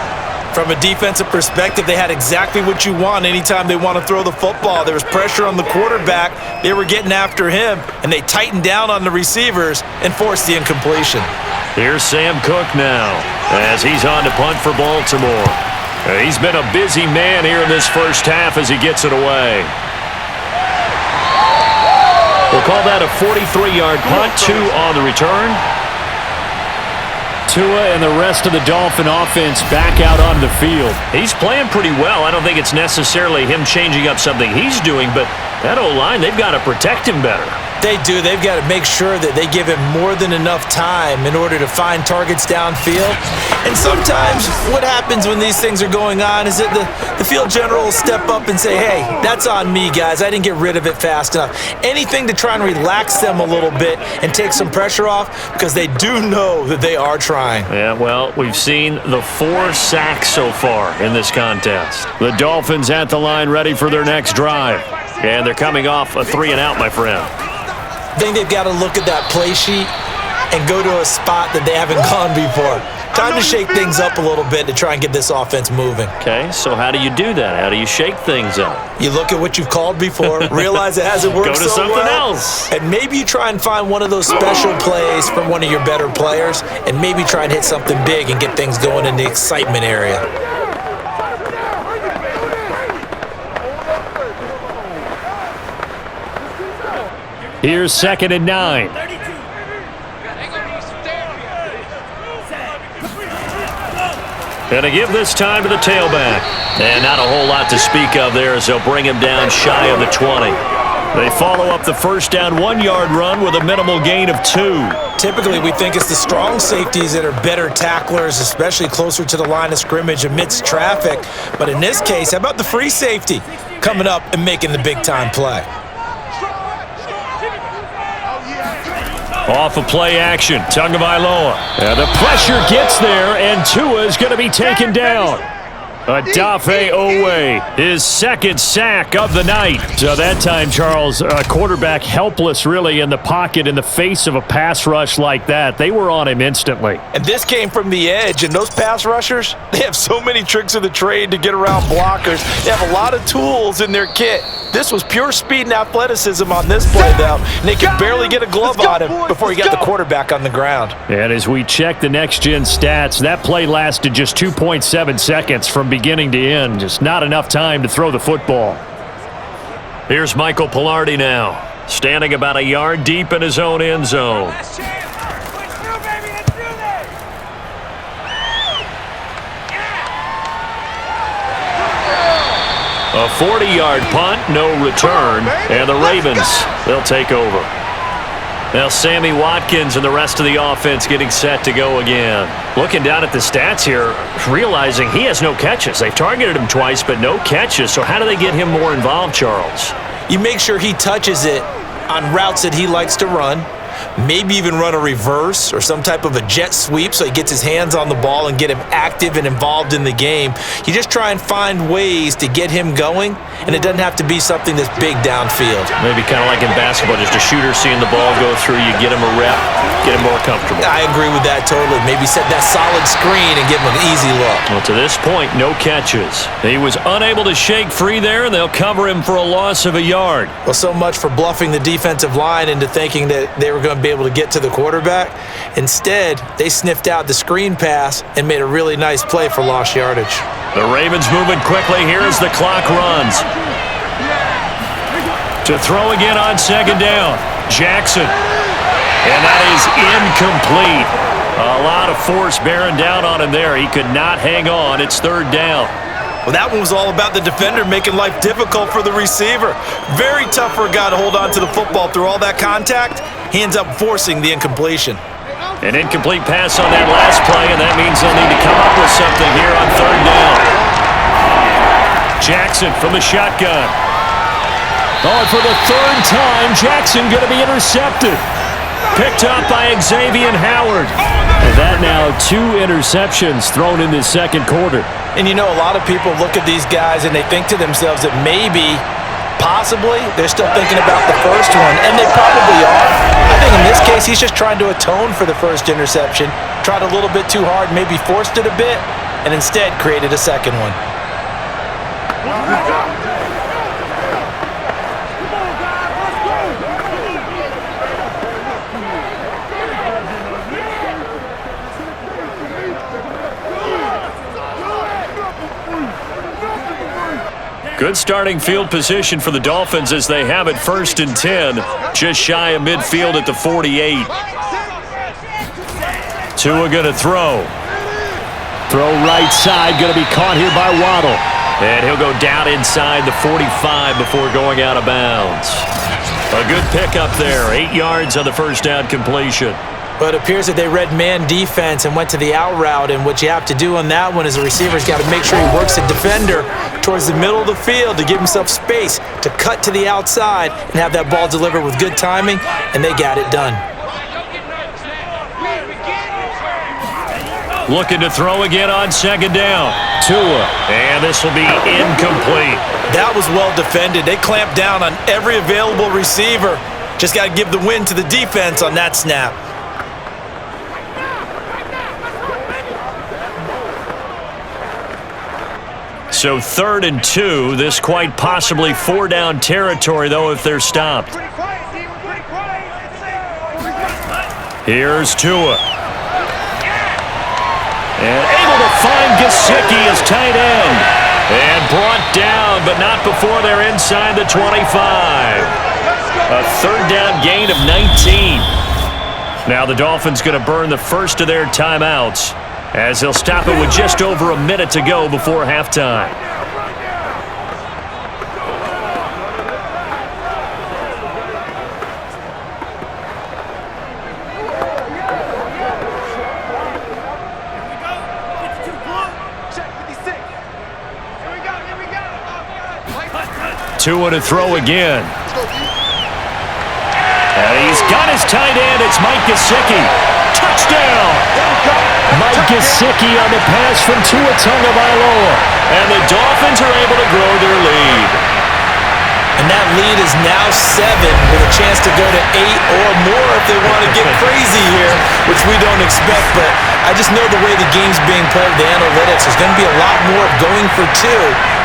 Speaker 3: From a defensive perspective, they had exactly what you want anytime they want to throw the football. There was pressure on the quarterback. They were getting after him, and they tightened down on the receivers and forced the incompletion.
Speaker 2: Here's Sam Cook now as he's on to punt for Baltimore. He's been a busy man here in this first half as he gets it away. We'll call that a 43-yard punt, 2 on the return. Tua and the rest of the Dolphin offense back out on the field. He's playing pretty well. I don't think it's necessarily him changing up something he's doing, but that O-line, they've got to protect him better.
Speaker 3: They do. They've got to make sure that they give him more than enough time in order to find targets downfield. And sometimes what happens when these things are going on is that the field general will step up and say, hey, that's on me, guys. I didn't get rid of it fast enough. Anything to try and relax them a little bit and take some pressure off because they do know that they are trying.
Speaker 2: Yeah, well, we've seen the 4 sacks so far in this contest. The Dolphins at the line ready for their next drive. And they're coming off a 3-and-out, my friend.
Speaker 3: I think they've got to look at that play sheet and go to a spot that they haven't gone before. Time to shake things up a little bit to try and get this offense moving.
Speaker 2: Okay, so how do you do that? How do you shake things up?
Speaker 3: You look at what you've called before, realize it hasn't worked
Speaker 2: so well. Go to something else.
Speaker 3: And maybe you try and find one of those special plays from one of your better players and maybe try and hit something big and get things going in the excitement area.
Speaker 2: Here's 2nd and 9. Gonna give this time to the tailback. And not a whole lot to speak of there as they'll bring him down shy of the 20. They follow up the first down 1-yard run with a minimal gain of 2.
Speaker 3: Typically, we think it's the strong safeties that are better tacklers, especially closer to the line of scrimmage amidst traffic. But in this case, how about the free safety coming up and making the big-time play?
Speaker 2: Off of play action, Tagovailoa. The pressure gets there, and Tua is going to be taken down. Odafe Owe, his 2nd sack of the night. So that time, Charles, quarterback helpless really in the pocket in the face of a pass rush like that. They were on him instantly.
Speaker 3: And this came from the edge, and those pass rushers, they have so many tricks of the trade to get around blockers. They have a lot of tools in their kit. This was pure speed and athleticism on this play, though, and they could barely get a glove on him before he got the quarterback on the ground.
Speaker 2: And as we check the next-gen stats, that play lasted just 2.7 seconds from beginning to end. Just not enough time to throw the football. Here's Michael Pilardi now, standing about a yard deep in his own end zone. A 40-yard punt, no return, and the Ravens, they'll take over. Now Sammy Watkins and the rest of the offense getting set to go again. Looking down at the stats here, realizing he has no catches. They've targeted him twice, but no catches. So how do they get him more involved, Charles?
Speaker 3: You make sure he touches it on routes that he likes to run. Maybe even run a reverse or some type of a jet sweep so he gets his hands on the ball and get him active and involved in the game. You just try and find ways to get him going, and it doesn't have to be something that's big downfield.
Speaker 2: Maybe kind of like in basketball, just a shooter seeing the ball go through, you get him a rep, get him more comfortable.
Speaker 3: I agree with that totally. Maybe set that solid screen and give him an easy look.
Speaker 2: Well, to this point, no catches. He was unable to shake free there, and they'll cover him for a loss of a yard.
Speaker 3: Well, so much for bluffing the defensive line into thinking that they were going to be able to get to the quarterback. Instead, they sniffed out the screen pass and made a really nice play for lost yardage.
Speaker 2: The Ravens moving quickly here as the clock runs. To throw again on second down, Jackson. And that is incomplete. A lot of force bearing down on him there. He could not hang on. It's third down.
Speaker 3: Well, that one was all about the defender making life difficult for the receiver. Very tough for a guy to hold on to the football through all that contact. He ends up forcing the incompletion.
Speaker 2: An incomplete pass on that last play, and that means they'll need to come up with something here on third down. Jackson from the shotgun. Oh, for the third time, Jackson going to be intercepted. Picked up by Xavier Howard. And that now 2 interceptions thrown in this second quarter.
Speaker 3: And you know, a lot of people look at these guys and they think to themselves that maybe, possibly, they're still thinking about the first one, and they probably are. I think in this case, he's just trying to atone for the first interception, tried a little bit too hard, maybe forced it a bit, and instead created a second one.
Speaker 2: Good starting field position for the Dolphins as they have it 1st and 10, just shy of midfield at the 48. Tua going to throw. Throw right side, going to be caught here by Waddle. And he'll go down inside the 45 before going out of bounds. A good pickup there, 8 yards on the first down completion.
Speaker 3: But it appears that they read man defense and went to the out route, and what you have to do on that one is the receiver's got to make sure he works the defender towards the middle of the field to give himself space to cut to the outside and have that ball delivered with good timing, and they got it done.
Speaker 2: Looking to throw again on second down. Tua, and this will be incomplete.
Speaker 3: That was well defended. They clamped down on every available receiver. Just got to give the win to the defense on that snap.
Speaker 2: So 3rd and 2, this quite possibly 4-down territory, though, if they're stopped. Here's Tua. And able to find Gesicki as tight end. And brought down, but not before they're inside the 25. A 3rd down gain of 19. Now the Dolphins going to burn the first of their timeouts, as they'll stop it with just over a minute to go before halftime. Tua to throw again. And he's got his tight end. It's Mike Gesicki. Touchdown! Mike Gesicki on the pass from Tua Tagovailoa. And the Dolphins are able to grow their lead.
Speaker 3: And that lead is now 7 with a chance to go to 8 or more if they want to get crazy here, which we don't expect. But I just know the way the game's being played, the analytics, there's going to be a lot more going for 2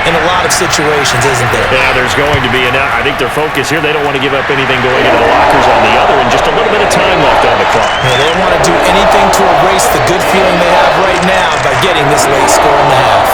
Speaker 3: in a lot of situations, isn't there?
Speaker 2: Yeah, there's going to be. And I think their focus here, they don't want to give up anything going into the lockers on the other, and just a little bit of time left on the clock.
Speaker 3: Yeah, they don't want to do anything to erase the good feeling they have right now by getting this late score in the half.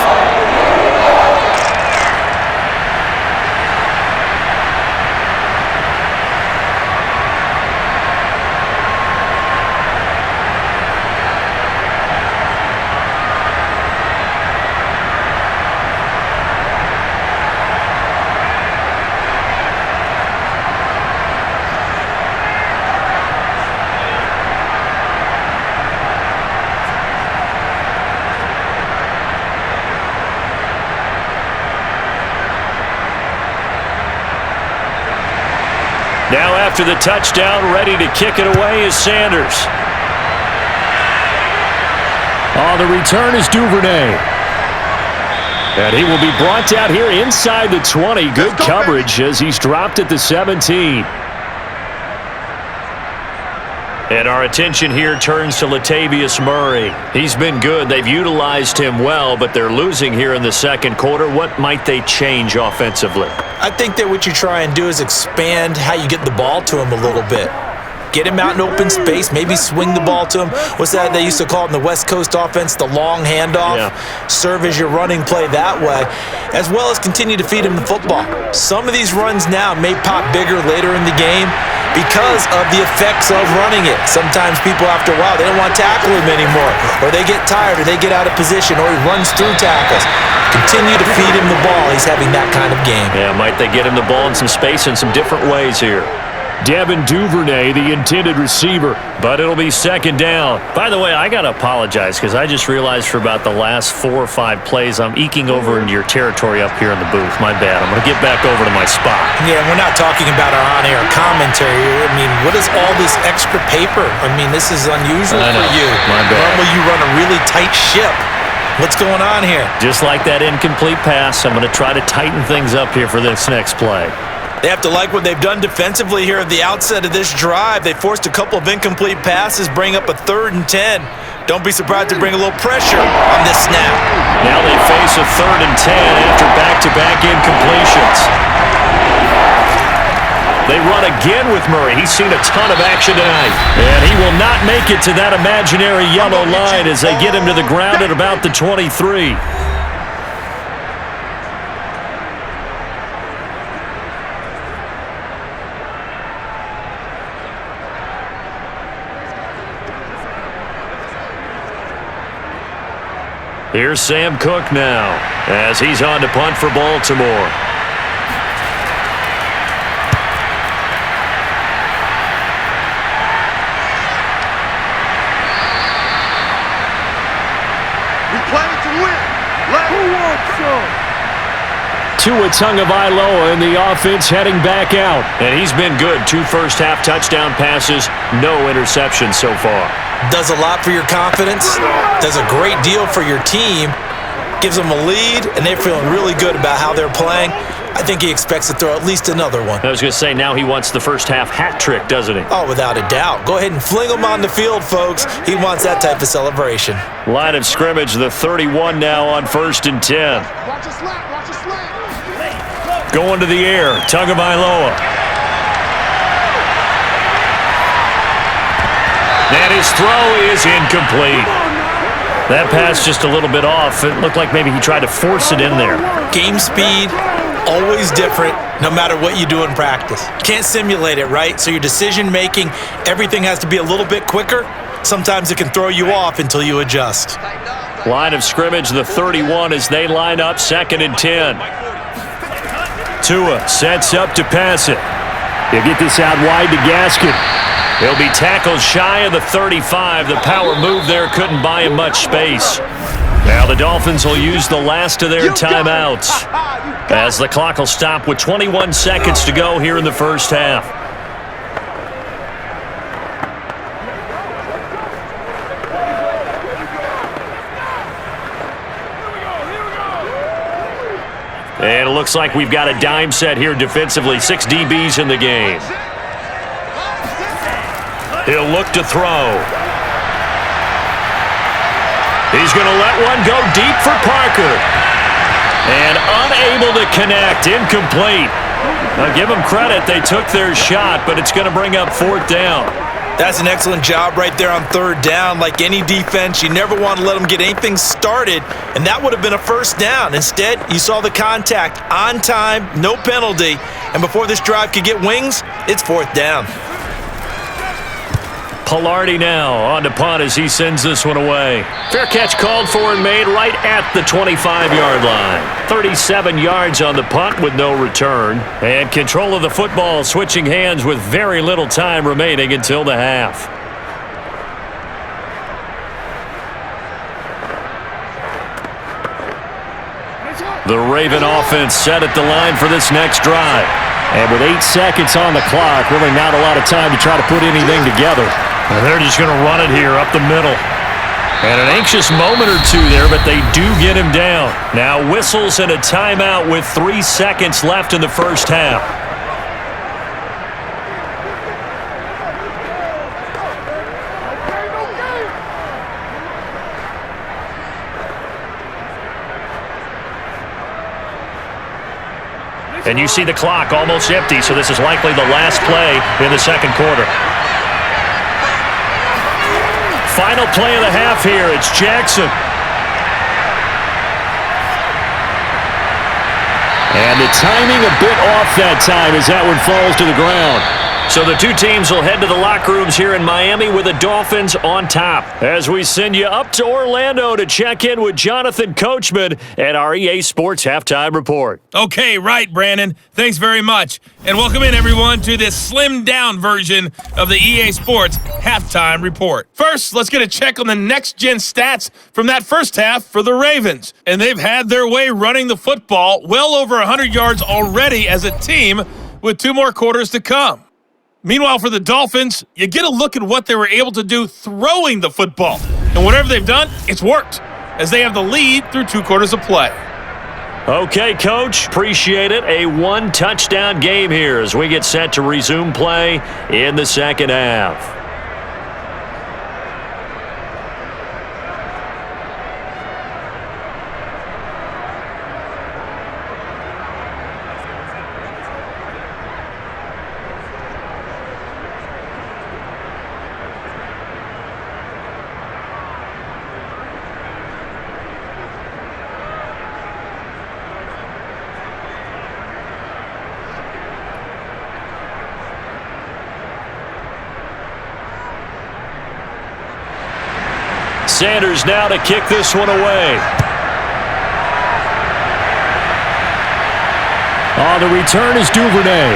Speaker 2: after the touchdown. Ready to kick it away is Sanders.
Speaker 4: On the return is Duvernay. And he will be brought down here inside the 20. Good coverage as he's dropped at the 17.
Speaker 2: And our attention here turns to Latavius Murray. He's been good. They've utilized him well, but they're losing here in the second quarter. What might they change offensively?
Speaker 3: I think that what you try and do is expand how you get the ball to him a little bit. Get him out in open space, maybe swing the ball to him. What's that they used to call it in the West Coast offense, the long handoff? Yeah. Serve as your running play that way, as well as continue to feed him the football. Some of these runs now may pop bigger later in the game because of the effects of running it. Sometimes people, after a while, they don't want to tackle him anymore, or they get tired, or they get out of position, or he runs through tackles. Continue to feed him the ball. He's having that kind of game.
Speaker 2: Yeah, might they get him the ball in some space in some different ways here.
Speaker 4: Devin Duvernay, the intended receiver.
Speaker 2: But it'll be second down. By the way, I got to apologize because I just realized for about the last 4 or 5 plays, I'm eking over into your territory up here in the booth. My bad. I'm going to get back over to my spot.
Speaker 3: Yeah, we're not talking about our on-air commentary. I mean, what is all this extra paper? I mean, this is unusual for you.
Speaker 2: My bad.
Speaker 3: Normally you run a really tight ship. What's going on here?
Speaker 2: Just like that incomplete pass, I'm going to try to tighten things up here for this next play.
Speaker 3: They have to like what they've done defensively here at the outset of this drive. They forced a couple of incomplete passes, bring up a 3rd and 10. Don't be surprised to bring a little pressure on this snap.
Speaker 2: Now they face a 3rd and 10 after back-to-back incompletions. They run again with Murray. He's seen a ton of action tonight. And he will not make it to that imaginary yellow line as they get him to the ground at about the 23. Here's Sam Cook now as he's on to punt for Baltimore.
Speaker 6: We playing to win. Who wants some?
Speaker 4: Tua Tagovailoa in the offense heading back out.
Speaker 2: And he's been good. 2 first-half touchdown passes, no interceptions so far.
Speaker 3: Does a lot for your confidence, does a great deal for your team, gives them a lead, and they're feeling really good about how they're playing. I think he expects to throw at least another one.
Speaker 2: I was going to say, now he wants the first-half hat trick, doesn't he?
Speaker 3: Oh, without a doubt. Go ahead and fling him on the field, folks. He wants that type of celebration.
Speaker 2: Line of scrimmage, the 31 now on 1st and 10.
Speaker 6: Watch us slap, watch us slap.
Speaker 2: Going to the air, Tagovailoa. And his throw is incomplete. That pass just a little bit off. It looked like maybe he tried to force it in there.
Speaker 3: Game speed, always different, no matter what you do in practice. Can't simulate it, right? So your decision-making, everything has to be a little bit quicker. Sometimes it can throw you off until you adjust.
Speaker 2: Line of scrimmage, the 31 as they line up, 2nd and 10. Tua sets up to pass it.
Speaker 4: He'll get this out wide to Gaskin.
Speaker 2: He'll be tackled shy of the 35. The power move there couldn't buy him much space. Now the Dolphins will use the last of their timeouts as the clock will stop with 21 seconds to go here in the first half. And it looks like we've got a dime set here defensively. 6 DBs in the game. He'll look to throw. He's going to let one go deep for Parker. And unable to connect. Incomplete. Now give them credit. They took their shot, but it's going to bring up 4th down.
Speaker 3: That's an excellent job right there on 3rd down. Like any defense, you never want to let them get anything started, and that would have been a 1st down. Instead, you saw the contact on time, no penalty, and before this drive could get wings, it's 4th down.
Speaker 2: Pilardi now on to punt as he sends this one away. Fair catch called for and made right at the 25-yard line. 37 yards on the punt with no return. And control of the football switching hands with very little time remaining until the half. The Raven offense set at the line for this next drive. And with 8 seconds on the clock, really not a lot of time to try to put anything together.
Speaker 4: And they're just going to run it here up the middle. And an anxious moment or two there, but they do get him down. Now whistles and a timeout with 3 seconds left in the first half. And you see the clock almost empty, so this is likely the last play in the second quarter. Final play of the half here. It's Jackson.
Speaker 2: And the timing a bit off that time as that one falls to the ground.
Speaker 4: So the two teams will head to the locker rooms here in Miami with the Dolphins on top. As we send you up to Orlando to check in with Jonathan Coachman at our EA Sports Halftime Report.
Speaker 7: Okay, right, Brandon. Thanks very much. And welcome in, everyone, to this slimmed-down version of the EA Sports Halftime Report. First, let's get a check on the next-gen stats from that first half for the Ravens. And they've had their way running the football well over 100 yards already as a team with 2 more quarters to come. Meanwhile, for the Dolphins, you get a look at what they were able to do throwing the football. And whatever they've done, it's worked, as they have the lead through 2 quarters of play.
Speaker 4: Okay, Coach, appreciate it. A 1-touchdown game here as we get set to resume play in the second half. Sanders now to kick this one away.
Speaker 2: On the return is Duvernay.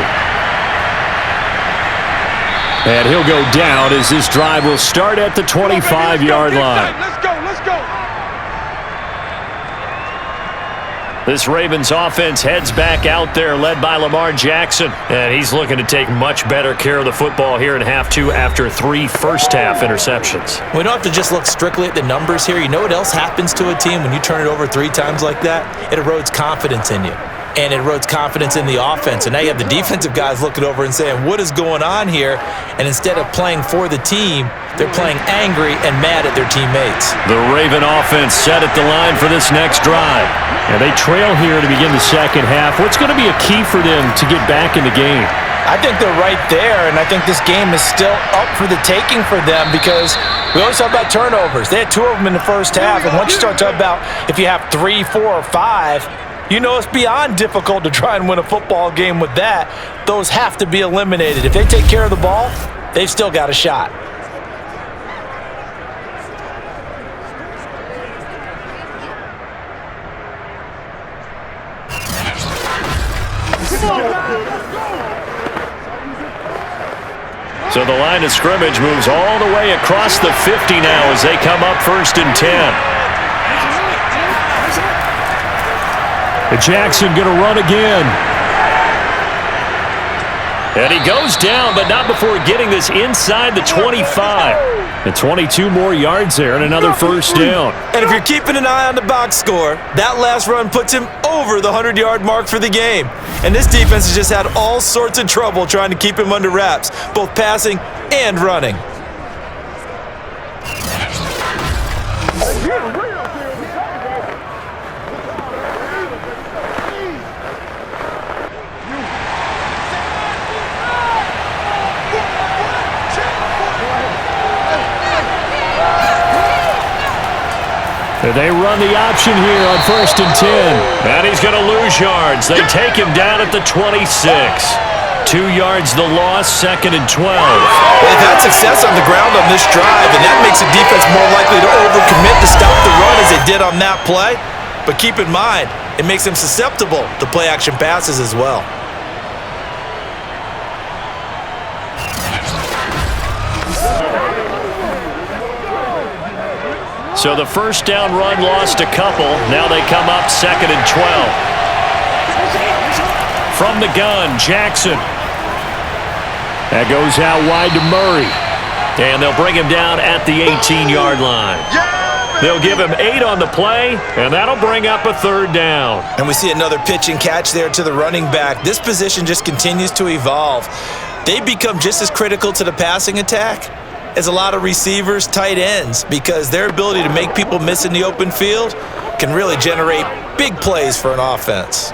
Speaker 2: And he'll go down as this drive will start at the 25-yard line.
Speaker 6: Let's go, let's go.
Speaker 4: This Ravens offense heads back out there, led by Lamar Jackson. And he's looking to take much better care of the football here in half 2 after 3 first-half interceptions.
Speaker 3: We don't have to just look strictly at the numbers here. You know what else happens to a team when you turn it over 3 times like that? It erodes confidence in you. And it erodes confidence in the offense. And now you have the defensive guys looking over and saying, what is going on here? And instead of playing for the team, they're playing angry and mad at their teammates.
Speaker 4: The Raven offense set at the line for this next drive.
Speaker 2: And they trail here to begin the second half. What's going to be a key for them to get back in the game?
Speaker 3: I think they're right there, and I think this game is still up for the taking for them because we always talk about turnovers. They had 2 of them in the first half, and once you start talking about if you have 3, 4, or 5, you know it's beyond difficult to try and win a football game with that. Those have to be eliminated. If they take care of the ball, they've still got a shot.
Speaker 4: So the line of scrimmage moves all the way across the 50 now as they come up 1st and 10.
Speaker 2: Jackson going to run again.
Speaker 4: And he goes down, but not before getting this inside the 25.
Speaker 2: And 22 more yards there and another first down.
Speaker 3: And if you're keeping an eye on the box score, that last run puts him over the 100-yard mark for the game. And this defense has just had all sorts of trouble trying to keep him under wraps, both passing and running.
Speaker 2: They run the option here on 1st and 10.
Speaker 4: And he's going to lose yards. They take him down at the 26. 2 yards the loss, 2nd and 12.
Speaker 3: They've had success on the ground on this drive, and that makes the defense more likely to overcommit to stop the run as they did on that play. But keep in mind, it makes them susceptible to play-action passes as well.
Speaker 4: So the first down run lost a couple. Now they come up 2nd and 12.
Speaker 2: from the gun, Jackson. That goes out wide to Murray. And they'll bring him down at the 18-yard line. They'll give him 8 on the play, and that'll bring up a 3rd down.
Speaker 3: And we see another pitch and catch there to the running back. This position just continues to evolve. They become just as critical to the passing attack as a lot of receivers, tight ends, because their ability to make people miss in the open field can really generate big plays for an offense.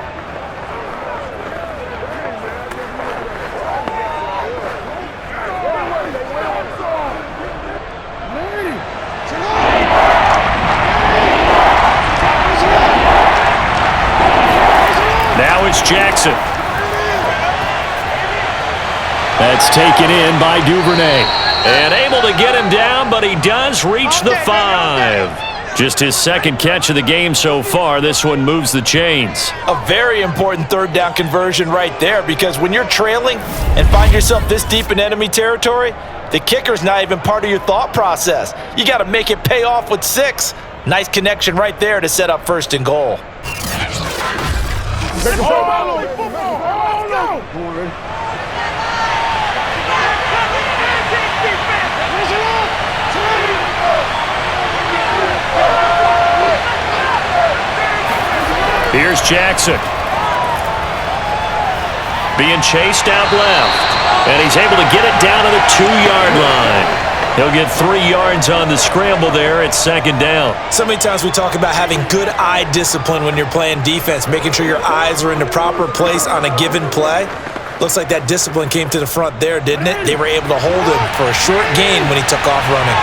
Speaker 2: Now it's Jackson. That's taken in by Duvernay. And able to get him down, but he does reach the 5. Just his 2nd catch of the game so far. This one moves the chains.
Speaker 3: A very important 3rd down conversion right there, because when you're trailing and find yourself this deep in enemy territory, the kicker's not even part of your thought process. You got to make it pay off with 6. Nice connection right there to set up 1st and goal.
Speaker 2: Here's Jackson. Being chased out left. And he's able to get it down to the 2-yard line. He'll get 3 yards on the scramble there at 2nd down.
Speaker 3: So many times we talk about having good eye discipline when you're playing defense, making sure your eyes are in the proper place on a given play. Looks like that discipline came to the front there, didn't it? They were able to hold him for a short gain when he took off running.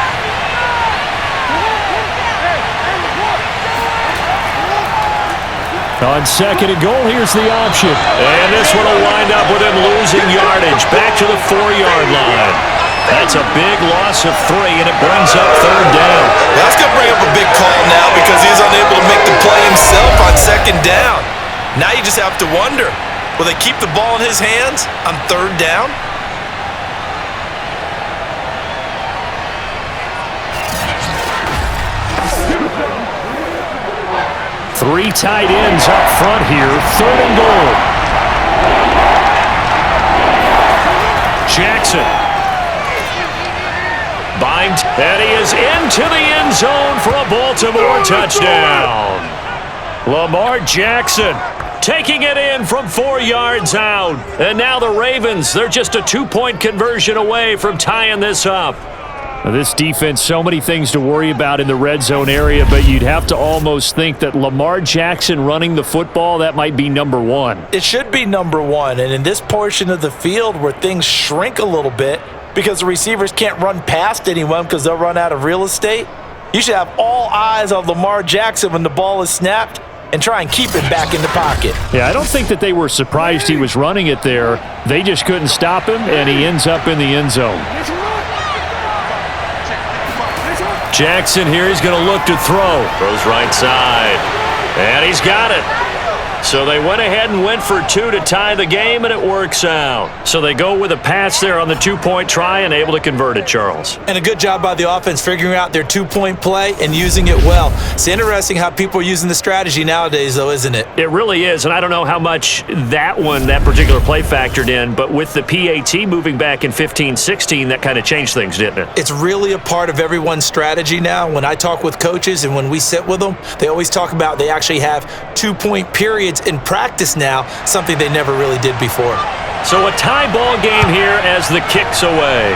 Speaker 2: On 2nd and goal, here's the option. And this one will wind up with him losing yardage back to the 4-yard line. That's a big loss of 3, and it brings up 3rd down.
Speaker 3: That's going to bring up a big call now because he's unable to make the play himself on 2nd down. Now you just have to wonder, will they keep the ball in his hands on 3rd down?
Speaker 2: Three tight ends up front here, 3rd and goal. Jackson. Binds, and he is into the end zone for a Baltimore touchdown. Lamar Jackson taking it in from 4 yards out. And now the Ravens, they're just a 2-point conversion away from tying this up. This defense, so many things to worry about in the red zone area, but you'd have to almost think that Lamar Jackson running the football, that might be number 1.
Speaker 3: It should be number 1, and in this portion of the field where things shrink a little bit because the receivers can't run past anyone because they'll run out of real estate, you should have all eyes on Lamar Jackson when the ball is snapped and try and keep it back in the pocket.
Speaker 2: Yeah, I don't think that they were surprised he was running it there. They just couldn't stop him, and he ends up in the end zone. Jackson here, he's going to look to throw. Throws right side. And he's got it. So they went ahead and went for 2 to tie the game, and it works out. So they go with a pass there on the 2-point try and able to convert it, Charles.
Speaker 3: And a good job by the offense figuring out their 2-point play and using it well. It's interesting how people are using the strategy nowadays, though, isn't it?
Speaker 2: It really is, and I don't know how much that particular play factored in, but with the PAT moving back in 15-16, that kind of changed things, didn't it?
Speaker 3: It's really a part of everyone's strategy now. When I talk with coaches and when we sit with them, they always talk about they actually have 2-point periods in practice now, something they never really did before.
Speaker 2: So a tie ball game here as the kick's away.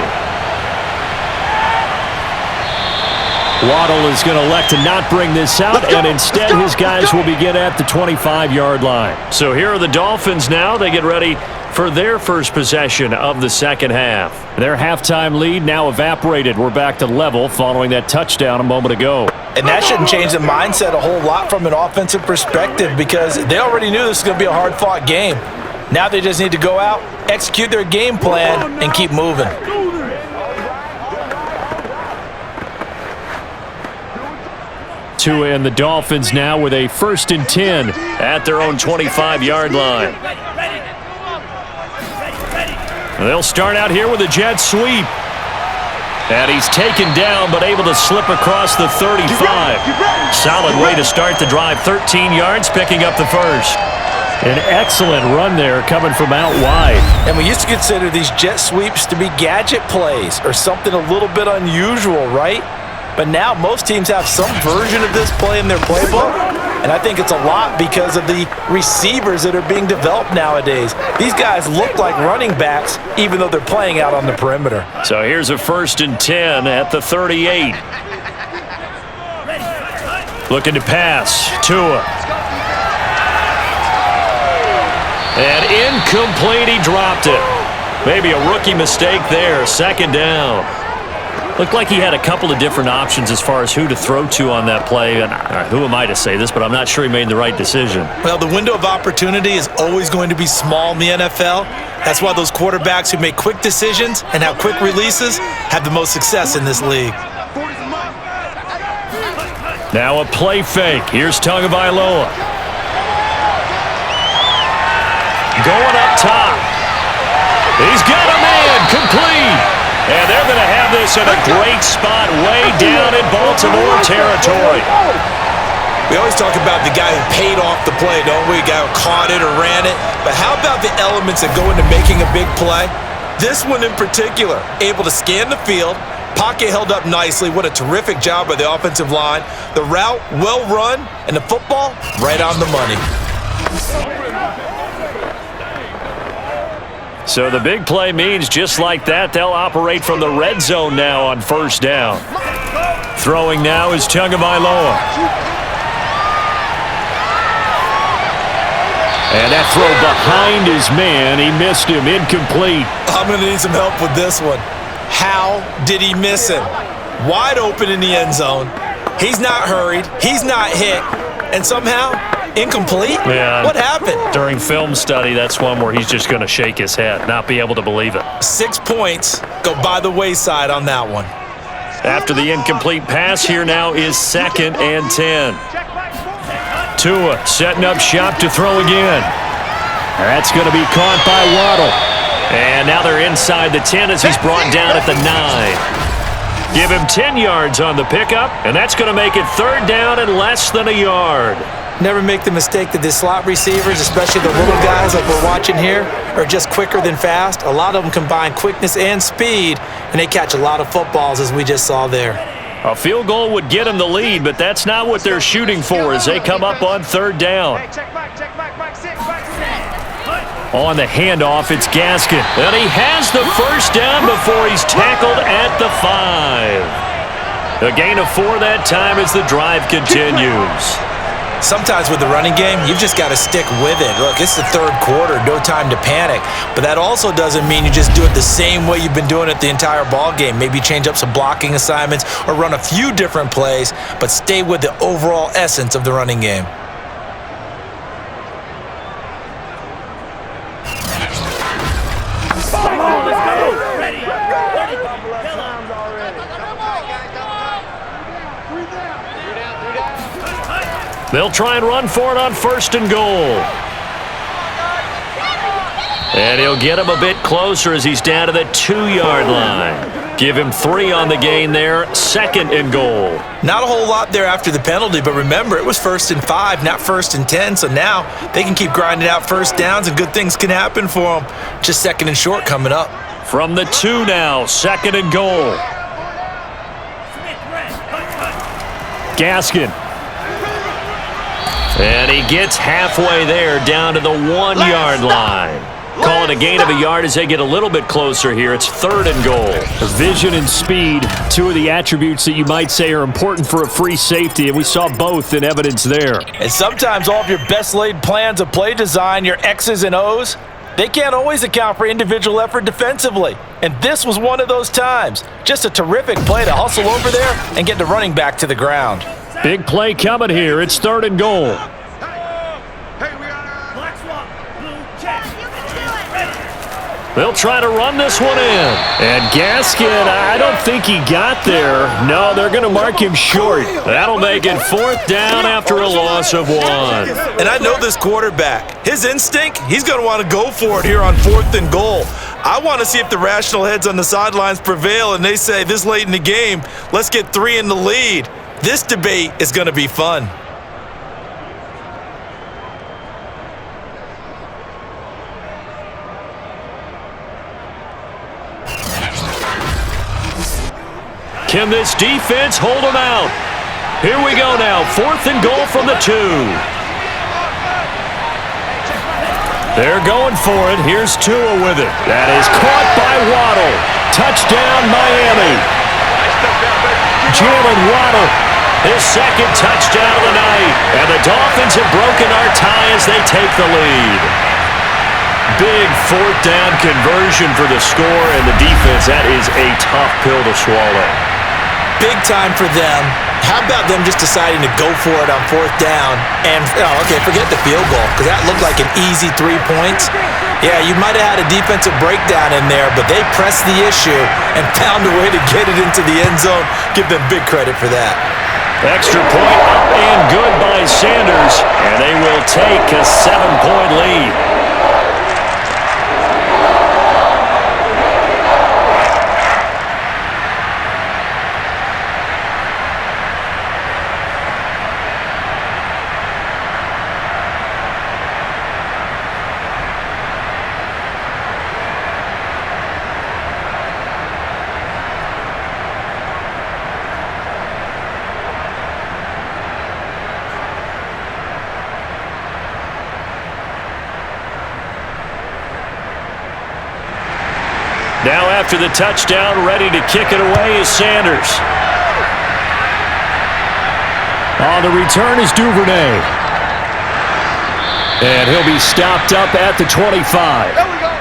Speaker 2: Waddle is going to elect to not bring this out, and instead his guys will begin at the 25-yard line. So here are the Dolphins now. They get ready for their first possession of the second half. Their halftime lead now evaporated. We're back to level following that touchdown a moment ago.
Speaker 3: And that shouldn't change the mindset a whole lot from an offensive perspective because they already knew this was going to be a hard-fought game. Now they just need to go out, execute their game plan, and keep moving.
Speaker 2: Tua and the Dolphins now with a 1st and 10 at their own 25-yard line. They'll start out here with a jet sweep. And he's taken down but able to slip across the 35. Solid way to start the drive. 13 yards, picking up the first. An excellent run there coming from out wide.
Speaker 3: And we used to consider these jet sweeps to be gadget plays or something a little bit unusual, right? But now most teams have some version of this play in their playbook, and I think it's a lot because of the receivers that are being developed nowadays. These guys look like running backs even though they're playing out on the perimeter.
Speaker 2: So here's a 1st and 10 at the 38. Looking to pass. Tua. And incomplete, he dropped it. Maybe a rookie mistake there, 2nd down. Looked like he had a couple of different options as far as who to throw to on that play. And who am I to say this, but I'm not sure he made the right decision.
Speaker 3: Well, the window of opportunity is always going to be small in the NFL. That's why those quarterbacks who make quick decisions and have quick releases have the most success in this league.
Speaker 2: Now a play fake. Here's Tagovailoa. Going up top. He's got a man complete. And they're going to have this in a great spot way down in Baltimore territory.
Speaker 3: We always talk about the guy who paid off the play, don't we? The guy who caught it or ran it. But how about the elements that go into making a big play? This one in particular, able to scan the field, pocket held up nicely. What a terrific job by the offensive line. The route, well run, and the football, right on the money.
Speaker 2: So the big play means just like that, they'll operate from the red zone now on 1st down. Throwing now is Tagovailoa. And that throw behind his man, he missed him, incomplete.
Speaker 3: I'm going to need some help with this one. How did he miss him? Wide open in the end zone. He's not hurried, he's not hit, and somehow incomplete?
Speaker 2: Yeah.
Speaker 3: What happened?
Speaker 2: During film study, that's one where he's just going to shake his head, not be able to believe it.
Speaker 3: 6 points go by the wayside on that one.
Speaker 2: After the incomplete pass, here now is 2nd and 10. Tua setting up shop to throw again. That's going to be caught by Waddle. And now they're inside the 10 as he's brought down at the 9. Give him 10 yards on the pickup, and that's going to make it 3rd down and less than a yard.
Speaker 3: Never make the mistake that the slot receivers, especially the little guys like we're watching here, are just quicker than fast. A lot of them combine quickness and speed, and they catch a lot of footballs, as we just saw there.
Speaker 2: A field goal would get them the lead, but that's not what they're shooting for as they come up on 3rd down. On the handoff, it's Gaskin. And he has the 1st down before he's tackled at the 5. A gain of 4 that time as the drive continues.
Speaker 3: Sometimes with the running game, you've just got to stick with it. Look, it's the 3rd quarter, no time to panic. But that also doesn't mean you just do it the same way you've been doing it the entire ball game. Maybe change up some blocking assignments or run a few different plays, but stay with the overall essence of the running game.
Speaker 2: They'll try and run for it on 1st and goal. And he'll get him a bit closer as he's down to the 2-yard line. Give him 3 on the gain there, 2nd and goal.
Speaker 3: Not a whole lot there after the penalty, but remember, it was 1st and 5, not 1st and 10, so now they can keep grinding out 1st downs and good things can happen for them. Just 2nd and short coming up.
Speaker 2: From the 2 now, 2nd and goal. Gaskin. And he gets halfway there, down to the 1-yard line. Call it a gain of a yard as they get a little bit closer here. It's 3rd and goal.
Speaker 4: Vision and speed, 2 of the attributes that you might say are important for a free safety, and we saw both in evidence there.
Speaker 3: And sometimes all of your best laid plans of play design, your X's and O's, they can't always account for individual effort defensively. And this was one of those times. Just a terrific play to hustle over there and get the running back to the ground.
Speaker 4: Big play coming here. It's 3rd and goal.
Speaker 2: They'll try to run this one in. And Gaskin, I don't think he got there. No, they're going to mark him short. That'll make it 4th down after a loss of 1.
Speaker 3: And I know this quarterback. His instinct, he's going to want to go for it here on 4th and goal. I want to see if the rational heads on the sidelines prevail and they say this late in the game, let's get 3 in the lead. This debate is going to be fun.
Speaker 2: Can this defense hold them out? Here we go now. 4th and goal from the 2. They're going for it. Here's Tua with it. That is caught by Waddle. Touchdown, Miami. Jalen Waddle, his 2nd touchdown of the night. And the Dolphins have broken our tie as they take the lead. Big 4th down conversion for the score, and the defense, that is a tough pill to swallow.
Speaker 3: Big time for them. How about them just deciding to go for it on 4th down and, forget the field goal, because that looked like an easy 3 points. Yeah, you might have had a defensive breakdown in there, but they pressed the issue and found a way to get it into the end zone. Give them big credit for that.
Speaker 2: Extra point up and good by Sanders, and they will take a 7-point lead. Now after the touchdown, ready to kick it away is Sanders. On the return is Duvernay. And he'll be stopped up at the 25.
Speaker 6: There we go.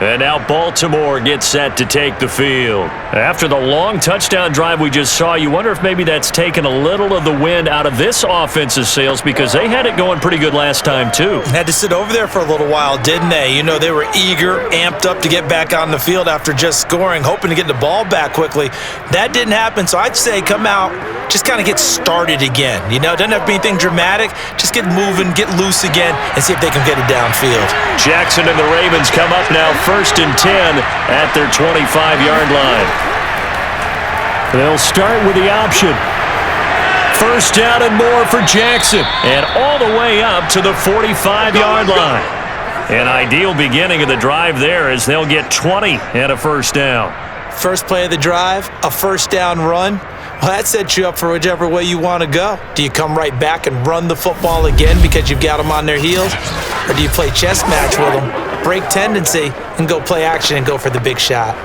Speaker 2: And now Baltimore gets set to take the field. After the long touchdown drive we just saw, you wonder if maybe that's taken a little of the wind out of this offense's sails, because they had it going pretty good last time too.
Speaker 3: Had to sit over there for a little while, didn't they? You know, they were eager, amped up to get back on the field after just scoring, hoping to get the ball back quickly. That didn't happen, so I'd say come out, just kind of get started again. You know, it doesn't have to be anything dramatic. Just get moving, get loose again, and see if they can get it downfield.
Speaker 2: Jackson and the Ravens come up now 1st and 10 at their 25-yard line. They'll start with the option. 1st down and more for Jackson, and all the way up to the 45-yard line. An ideal beginning of the drive there, as they'll get 20 and a 1st down.
Speaker 3: First play of the drive, a 1st down run. Well, that sets you up for whichever way you want to go. Do you come right back and run the football again because you've got them on their heels? Or do you play chess match with them, break tendency, and go play action and go for the big shot?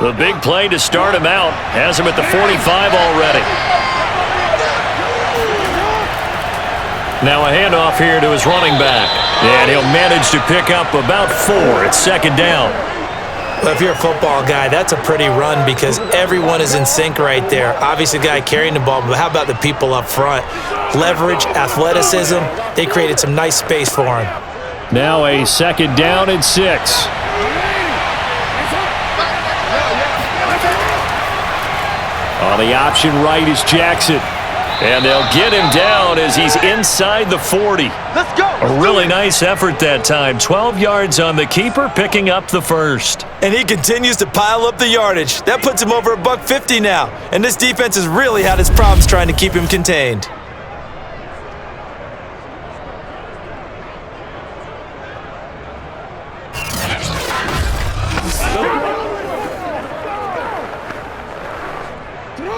Speaker 2: The big play to start him out has him at the 45 already. Now a handoff here to his running back. And he'll manage to pick up about 4. It's 2nd down.
Speaker 3: Well, if you're a football guy, that's a pretty run because everyone is in sync right there. Obviously, the guy carrying the ball, but how about the people up front? Leverage, athleticism, they created some nice space for him.
Speaker 2: Now a 2nd down and 6. On the option right is Jackson. And they'll get him down as he's inside the 40.
Speaker 6: Let's go.
Speaker 2: A really nice effort that time. 12 yards on the keeper, picking up the 1st.
Speaker 3: And he continues to pile up the yardage. That puts him over $150 now. And this defense has really had its problems trying to keep him contained.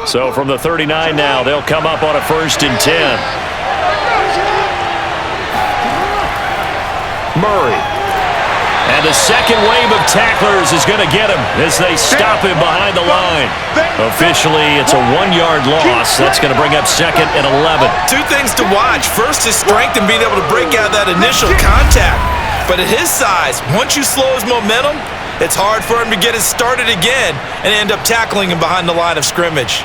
Speaker 2: So from the 39 now, they'll come up on a 1st and 10. Murray. And the second wave of tacklers is going to get him as they stop him behind the line. Officially, it's a 1-yard loss. That's going to bring up 2nd and 11.
Speaker 3: 2 things to watch. First, his strength and being able to break out that initial contact. But at his size, once you slow his momentum, it's hard for him to get it started again and end up tackling him behind the line of scrimmage.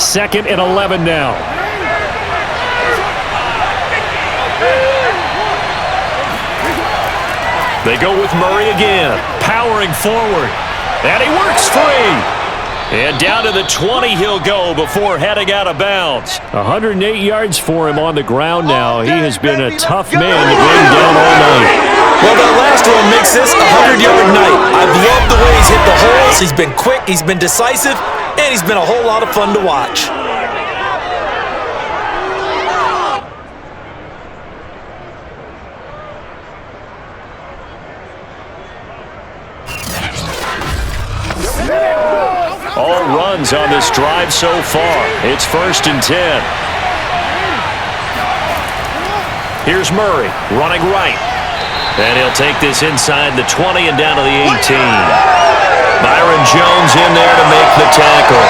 Speaker 2: Second and 11 now. They go with Murray again, powering forward. And he works free. And down to the 20 he'll go before heading out of bounds. 108 yards for him on the ground now. He has been a tough man to bring down all night.
Speaker 3: Well, that last one makes this a 100-yard night. I've loved the way he's hit the holes. He's been quick, he's been decisive, and he's been a whole lot of fun to watch.
Speaker 2: All runs on this drive so far. It's 1st and 10. Here's Murray running right. And he'll take this inside the 20 and down to the 18. Byron Jones in there to make the tackle.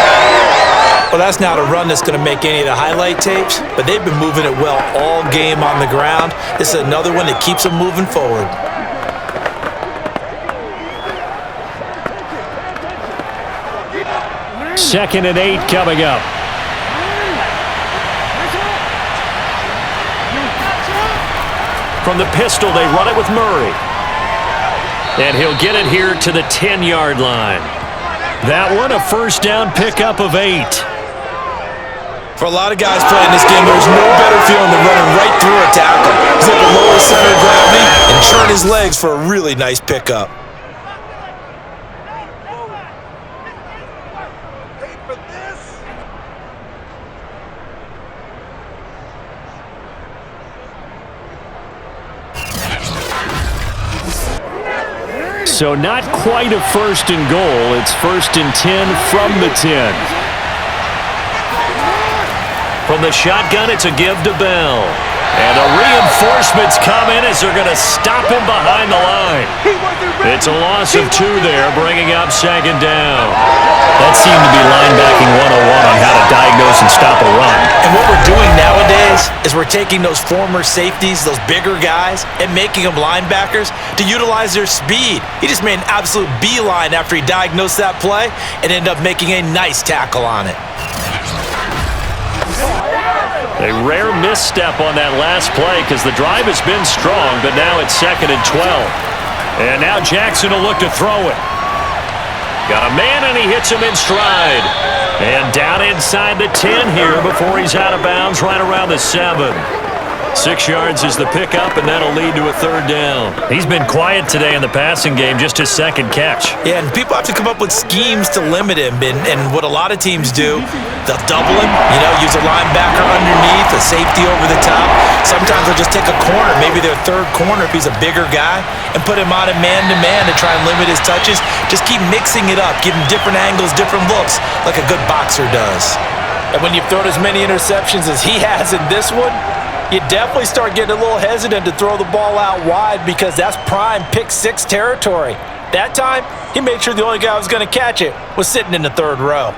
Speaker 3: Well, that's not a run that's going to make any of the highlight tapes, but they've been moving it well all game on the ground. This is another one that keeps them moving forward.
Speaker 2: Second and 8 coming up. From the pistol, they run it with Murray. And he'll get it here to the 10-yard line. That one, a first down pickup of 8.
Speaker 3: For a lot of guys playing this game, there's no better feeling than running right through a tackle. He's at the lowest center of gravity and turn his legs for a really nice pickup.
Speaker 2: So not quite a 1st and goal. It's 1st and 10 from the 10. From the shotgun, it's a give to Bell. And the reinforcements come in as they're going to stop him behind the line. It's a loss of 2 there, bringing up 2nd down.
Speaker 4: That seemed to be linebacking 101 on how to diagnose and stop a run.
Speaker 3: And what we're doing nowadays is we're taking those former safeties, those bigger guys, and making them linebackers to utilize their speed. He just made an absolute beeline after he diagnosed that play and ended up making a nice tackle on it.
Speaker 2: A rare misstep on that last play because the drive has been strong, but now it's 2nd and 12. And now Jackson will look to throw it. Got a man, and he hits him in stride. And down inside the 10 here before he's out of bounds right around the 7. 6 yards is the pickup, and that'll lead to a 3rd down.
Speaker 4: He's been quiet today in the passing game, just his 2nd catch.
Speaker 3: Yeah, and people have to come up with schemes to limit him. And what a lot of teams do, they'll double him, use a linebacker underneath, a safety over the top. Sometimes they'll just take a corner, maybe their 3rd corner if he's a bigger guy, and put him on a man-to-man to try and limit his touches. Just keep mixing it up, give him different angles, different looks, like a good boxer does. And when you've thrown as many interceptions as he has in this one, you definitely start getting a little hesitant to throw the ball out wide because that's prime pick 6 territory. That time, he made sure the only guy who was going to catch it was sitting in the 3rd row.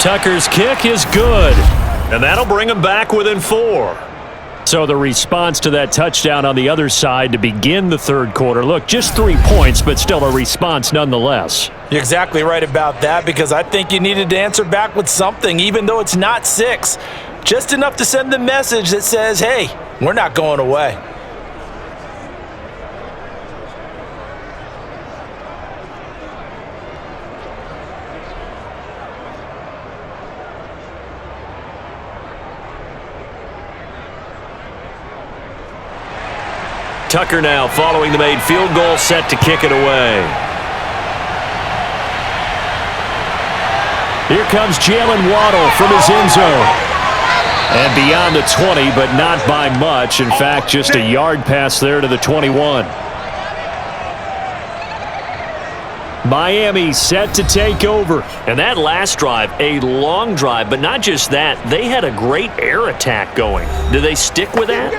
Speaker 2: Tucker's kick is good, and that'll bring him back within 4. So the response to that touchdown on the other side to begin the 3rd quarter. Look, just 3 points, but still a response nonetheless.
Speaker 3: You're exactly right about that because I think you needed to answer back with something, even though it's not 6. Just enough to send the message that says, hey, we're not going away.
Speaker 2: Tucker now following the made field goal, set to kick it away. Here comes Jalen Waddle from his end zone. And beyond the 20, but not by much. In fact, just a yard pass there to the 21. Miami set to take over. And that last drive, a long drive, but not just that. They had a great air attack going. Do they stick with that?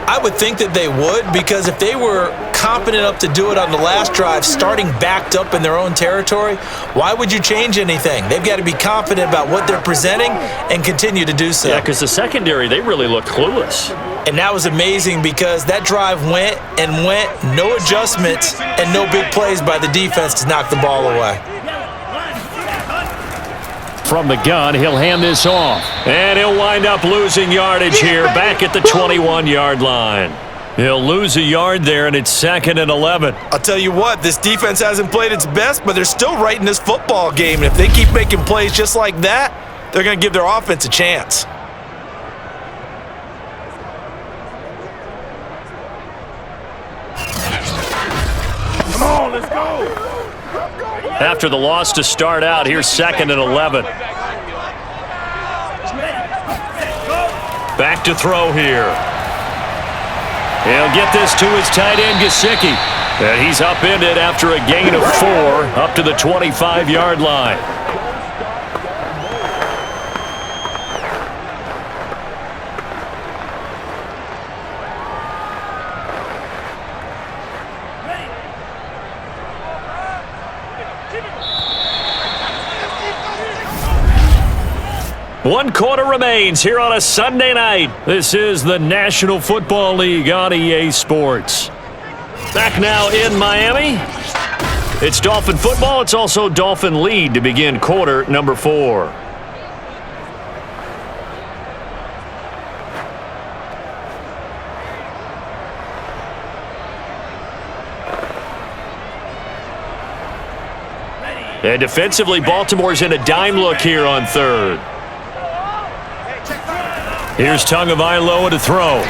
Speaker 3: I would think that they would because if they were confident enough to do it on the last drive, starting backed up in their own territory, why would you change anything? They've got to be confident about what they're presenting and continue to do so.
Speaker 2: Yeah, because the secondary, they really looked clueless.
Speaker 3: And that was amazing because that drive went and went, no adjustments and no big plays by the defense to knock the ball away.
Speaker 2: From the gun, he'll hand this off. And he'll wind up losing yardage here back at the 21-yard line. He'll lose a yard there, and it's 2nd and 11.
Speaker 3: I'll tell you what, this defense hasn't played its best, but they're still right in this football game. And if they keep making plays just like that, they're going to give their offense a chance.
Speaker 6: Come on, let's go.
Speaker 2: After the loss to start out, here's 2nd and 11. Back back to throw here. He'll get this to his tight end, Gesicki. And he's upended after a gain of 4 up to the 25-yard line. One quarter remains here on a Sunday night. This is the National Football League on EA Sports. Back now in Miami. It's Dolphin football. It's also Dolphin lead to begin quarter number 4. And defensively, Baltimore's in a dime look here on third. Here's Tagovailoa to throw.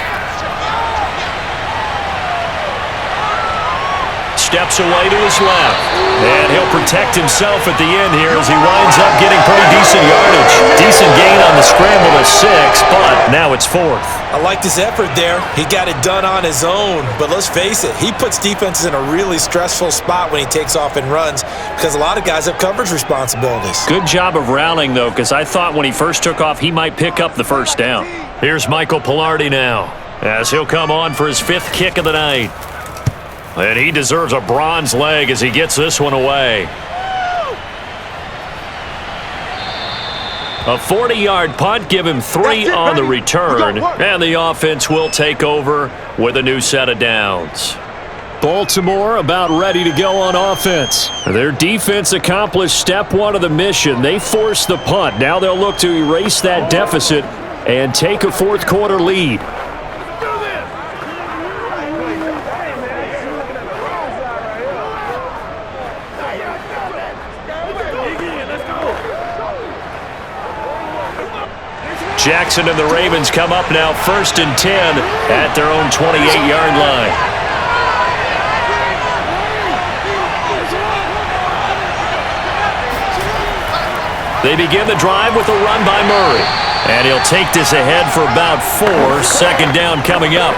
Speaker 2: Steps away to his left. And he'll protect himself at the end here as he winds up getting pretty decent yardage. Decent gain on the scramble to 6, but now it's 4th.
Speaker 3: I liked his effort there. He got it done on his own. But let's face it, he puts defenses in a really stressful spot when he takes off and runs because a lot of guys have coverage responsibilities.
Speaker 2: Good job of rallying, though, because I thought when he first took off, he might pick up the first down. Here's Michael Pilardi now as he'll come on for his 5th kick of the night. And he deserves a bronze leg as he gets this one away. A 40-yard punt, give him 3 on the return, and the offense will take over with a new set of downs. Baltimore about ready to go on offense. Their defense accomplished step 1 of the mission. They forced the punt. Now they'll look to erase that deficit and take a 4th quarter lead. Jackson and the Ravens come up now 1st and 10 at their own 28-yard line. They begin the drive with a run by Murray. And he'll take this ahead for about 4. 2nd down coming up.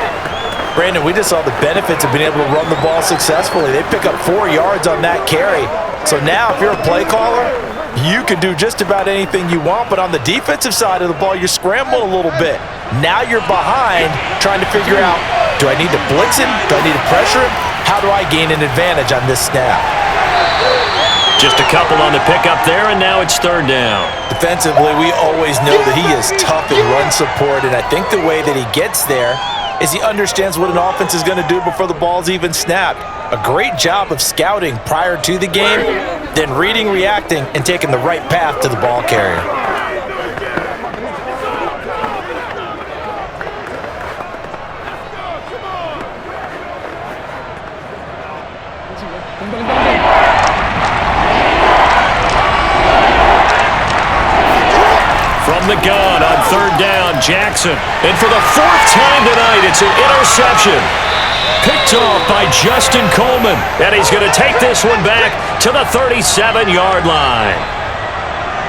Speaker 3: Brandon, we just saw the benefits of being able to run the ball successfully. They pick up 4 yards on that carry. So now if you're a play caller, you can do just about anything you want, but on the defensive side of the ball, you're scrambling a little bit. Now you're behind trying to figure out, do I need to blitz him? Do I need to pressure him? How do I gain an advantage on this snap?
Speaker 2: Just a couple on the pickup there, and now it's 3rd down.
Speaker 3: Defensively, we always know that he is tough in run support, and I think the way that he gets there is he understands what an offense is going to do before the ball's even snapped. A great job of scouting prior to the game, then reading, reacting, and taking the right path to the ball carrier.
Speaker 2: From the gun on 3rd down, Jackson. And for the 4th time tonight, it's an interception. Picked off by Justin Coleman. And he's going to take this one back to the 37-yard line.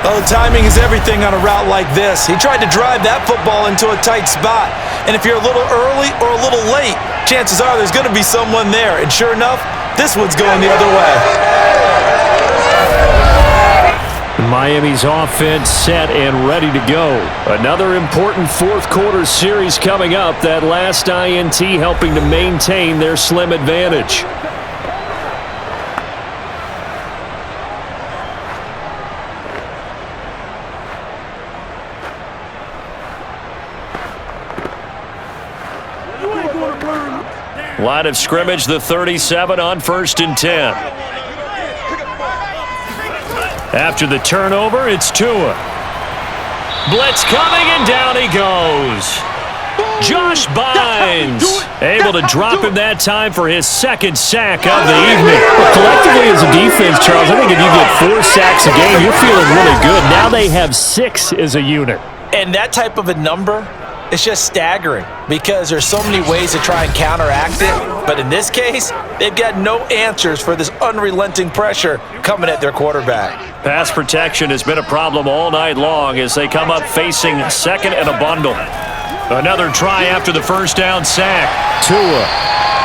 Speaker 3: Well, timing is everything on a route like this. He tried to drive that football into a tight spot. And if you're a little early or a little late, chances are there's going to be someone there. And sure enough, this one's going the other way.
Speaker 2: Miami's offense set and ready to go. Another important 4th quarter series coming up. That last INT helping to maintain their slim advantage. Line of scrimmage, the 37 on 1st and 10. After the turnover, it's Tua. Blitz coming, and down he goes. Josh Bynes able to drop him that time for his 2nd sack of the evening.
Speaker 4: Collectively as a defense, Charles, I think if you get 4 sacks a game, you're feeling really good. Now they have 6 as a unit.
Speaker 3: And that type of a number, it's just staggering because there's so many ways to try and counteract it. But in this case, they've got no answers for this unrelenting pressure coming at their quarterback.
Speaker 2: Pass protection has been a problem all night long as they come up facing 2nd and a bundle. Another try after the first down sack. Tua.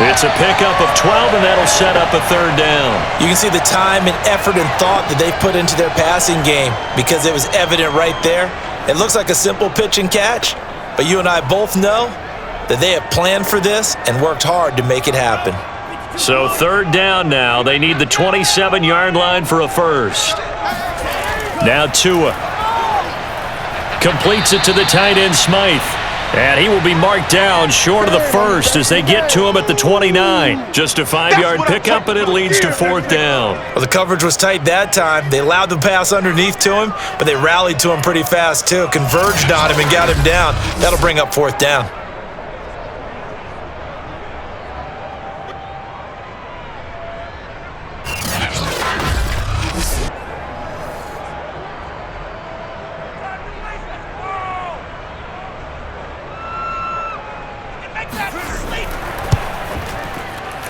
Speaker 2: It's a pickup of 12, and that'll set up a third down.
Speaker 3: You can see the time and effort and thought that they've put into their passing game because it was evident right there. It looks like a simple pitch and catch, but you and I both know that they have planned for this and worked hard to make it happen.
Speaker 2: So third down now. They need the 27-yard line for a first. Now Tua completes it to the tight end Smythe. And he will be marked down short of the first as they get to him at the 29. Just a 5-yard pickup, and it leads to fourth down.
Speaker 3: Well, the coverage was tight that time. They allowed the pass underneath to him, but they rallied to him pretty fast too, converged on him and got him down. That'll bring up fourth down.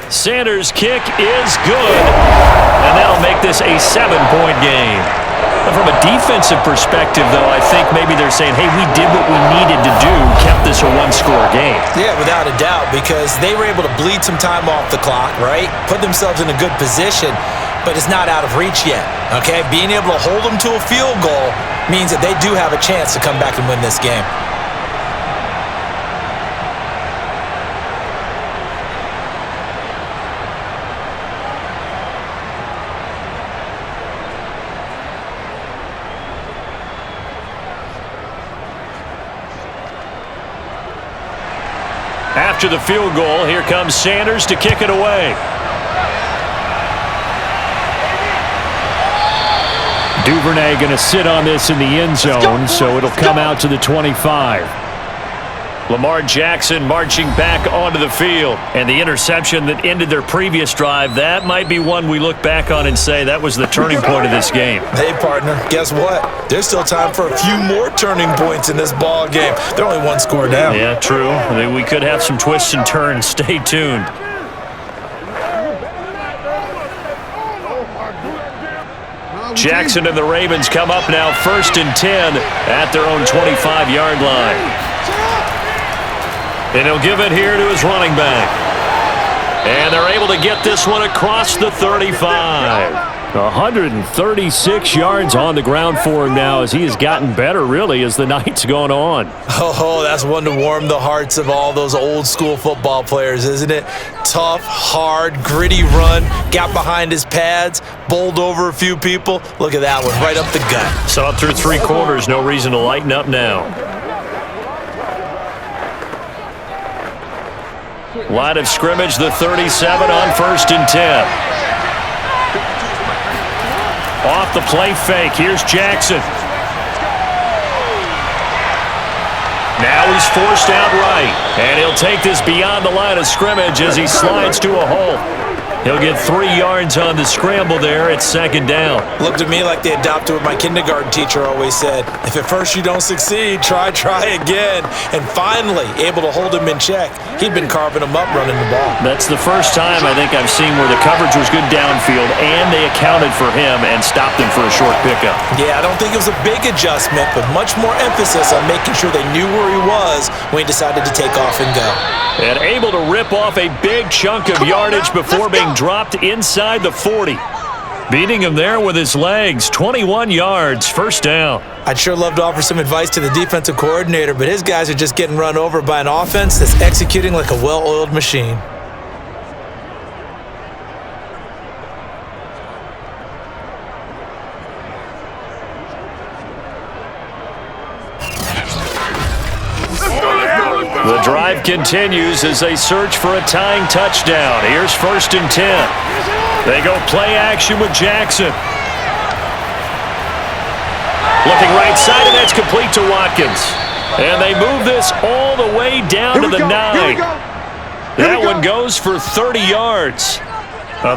Speaker 2: Sanders' kick is good, and that'll make this a 7-point game. And from a defensive perspective, though, I think maybe they're saying, hey, we did what we needed to do, kept this a one-score game.
Speaker 3: Yeah, without a doubt, because they were able to bleed some time off the clock, right? Put themselves in a good position, but it's not out of reach yet, okay? Being able to hold them to a field goal means that they do have a chance to come back and win this game.
Speaker 2: After the field goal, here comes Sanders to kick it away. Duvernay going to sit on this in the end zone, so it'll come out to the 25. Lamar Jackson marching back onto the field. And the interception that ended their previous drive, that might be one we look back on and say that was the turning point of this game.
Speaker 3: Hey, partner, guess what? There's still time for a few more turning points in this ball game. They're only one score down.
Speaker 2: Yeah, true. We could have some twists and turns. Stay tuned. Jackson and the Ravens come up now 1st and 10 at their own 25-yard line. And he'll give it here to his running back. And they're able to get this one across the 35. 136 yards on the ground for him now as he has gotten better, really, as the night's gone on.
Speaker 3: Oh, that's one to warm the hearts of all those old-school football players, isn't it? Tough, hard, gritty run, got behind his pads, bowled over a few people. Look at that one, right up the gut.
Speaker 2: Saw it through 3 quarters, no reason to lighten up now. Line of scrimmage, the 37 on 1st and 10. Off the play fake, here's Jackson. Now he's forced out right, and he'll take this beyond the line of scrimmage as he slides to a hole. He'll get 3 yards on the scramble there at 2nd down.
Speaker 3: Looked at me like they adopted what my kindergarten teacher always said. If at first you don't succeed, try again. And finally, able to hold him in check. He'd been carving him up running the ball.
Speaker 2: That's the first time I think I've seen where the coverage was good downfield and they accounted for him and stopped him for a short pickup.
Speaker 3: Yeah, I don't think it was a big adjustment, but much more emphasis on making sure they knew where he was when he decided to take off and go.
Speaker 2: And able to rip off a big chunk of yardage before being dropped inside the 40. Beating him there with his legs, 21 yards, 1st down.
Speaker 3: I'd sure love to offer some advice to the defensive coordinator, but his guys are just getting run over by an offense that's executing like a well-oiled machine.
Speaker 2: The drive continues as they search for a tying touchdown. Here's 1st and 10. They go play action with Jackson. Looking right side, and that's complete to Watkins. And they move this all the way down to the 9. That one goes for 30 yards.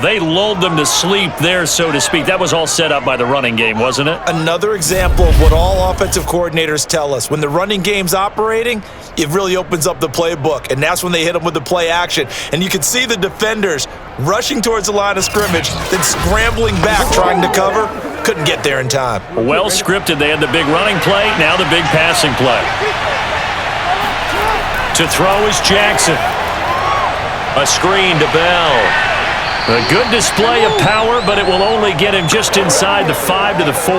Speaker 2: They lulled them to sleep there, so to speak. That was all set up by the running game, wasn't it?
Speaker 3: Another example of what all offensive coordinators tell us. When the running game's operating, it really opens up the playbook, and that's when they hit them with the play action. And you can see the defenders rushing towards the line of scrimmage, then scrambling back trying to cover. Couldn't get there in time.
Speaker 2: Well scripted. They had the big running play, now the big passing play. To throw is Jackson. A screen to Bell. A good display of power, but it will only get him just inside the 5 to the 4.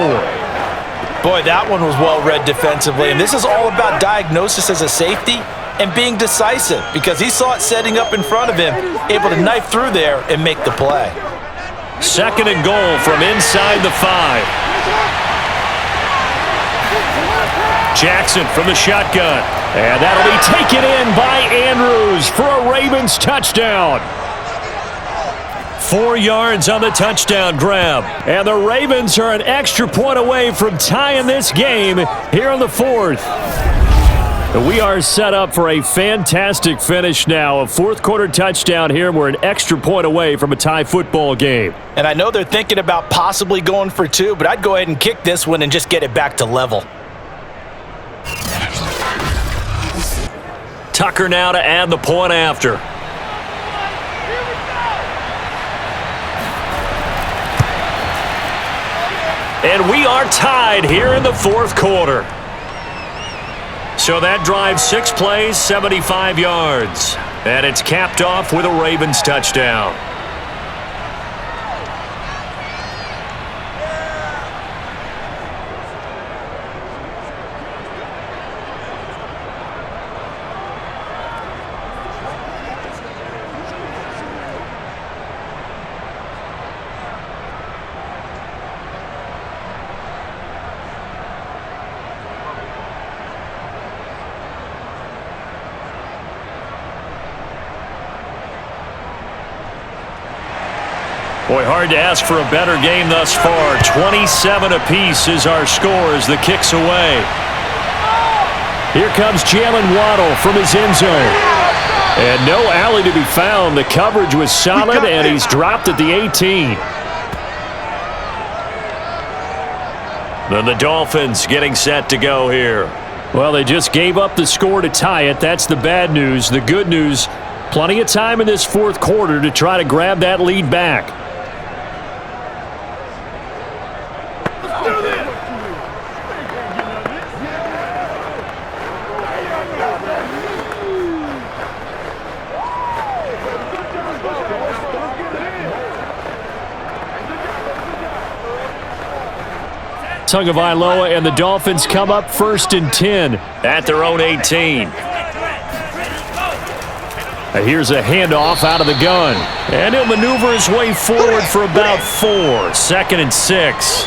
Speaker 3: Boy, that one was well read defensively, and this is all about diagnosis as a safety and being decisive because he saw it setting up in front of him, able to knife through there and make the play.
Speaker 2: 2nd and goal from inside the 5. Jackson from the shotgun. And that'll be taken in by Andrews for a Ravens touchdown. 4 yards on the touchdown grab. And the Ravens are an extra point away from tying this game here in the 4th. We are set up for a fantastic finish now. A 4th quarter touchdown here. We're an extra point away from a tie football game.
Speaker 3: And I know they're thinking about possibly going for 2, but I'd go ahead and kick this one and just get it back to level.
Speaker 2: Tucker now to add the point after. And we are tied here in the 4th quarter. So that drive 6 plays, 75 yards. And it's capped off with a Ravens touchdown. Boy, hard to ask for a better game thus far. 27 apiece is our score as the kick's away. Here comes Jalen Waddle from his end zone. And no alley to be found. The coverage was solid, and he's dropped at the 18. Then the Dolphins getting set to go here. Well, they just gave up the score to tie it. That's the bad news. The good news, plenty of time in this 4th quarter to try to grab that lead back. Tagovailoa and the Dolphins come up 1st and 10 at their own 18. Here's a handoff out of the gun. And he'll maneuver his way forward for about 4. 2nd and 6.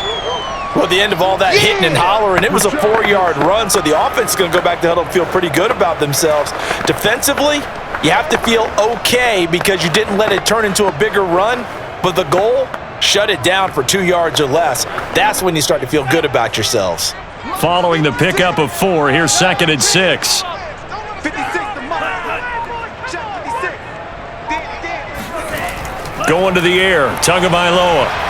Speaker 3: Well, the end of all that hitting and hollering, it was a 4-yard run, so the offense is going to go back to huddle and feel pretty good about themselves. Defensively, you have to feel okay because you didn't let it turn into a bigger run, but the goal, shut it down for 2 yards or less. That's when you start to feel good about yourselves.
Speaker 2: Following the pickup of 4, here's 2nd and 6. Going to the air, Tagovailoa.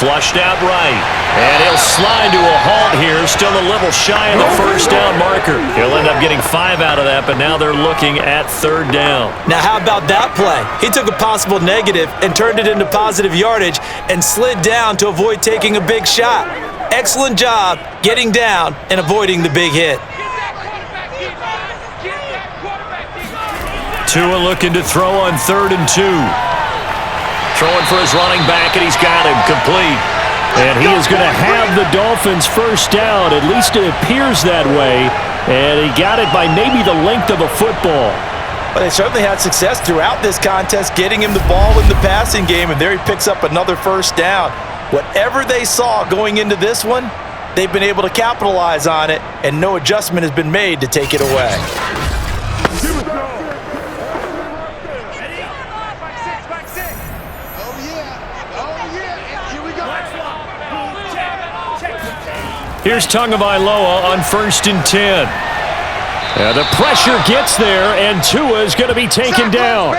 Speaker 2: Flushed out right. And he'll slide to a halt here, still a little shy of the 1st down marker. He'll end up getting 5 out of that, but now they're looking at 3rd down.
Speaker 3: Now how about that play? He took a possible negative and turned it into positive yardage and slid down to avoid taking a big shot. Excellent job getting down and avoiding the big hit.
Speaker 2: Tua looking to throw on 3rd and 2. Throwing for his running back, and he's got him complete. And he is going to have the Dolphins 1st down. At least it appears that way. And he got it by maybe the length of a football.
Speaker 3: But they certainly had success throughout this contest, getting him the ball in the passing game, and there he picks up another 1st down. Whatever they saw going into this one, they've been able to capitalize on it, and no adjustment has been made to take it away.
Speaker 2: Here's Tagovailoa on 1st and 10. And the pressure gets there, and Tua is going to be taken down.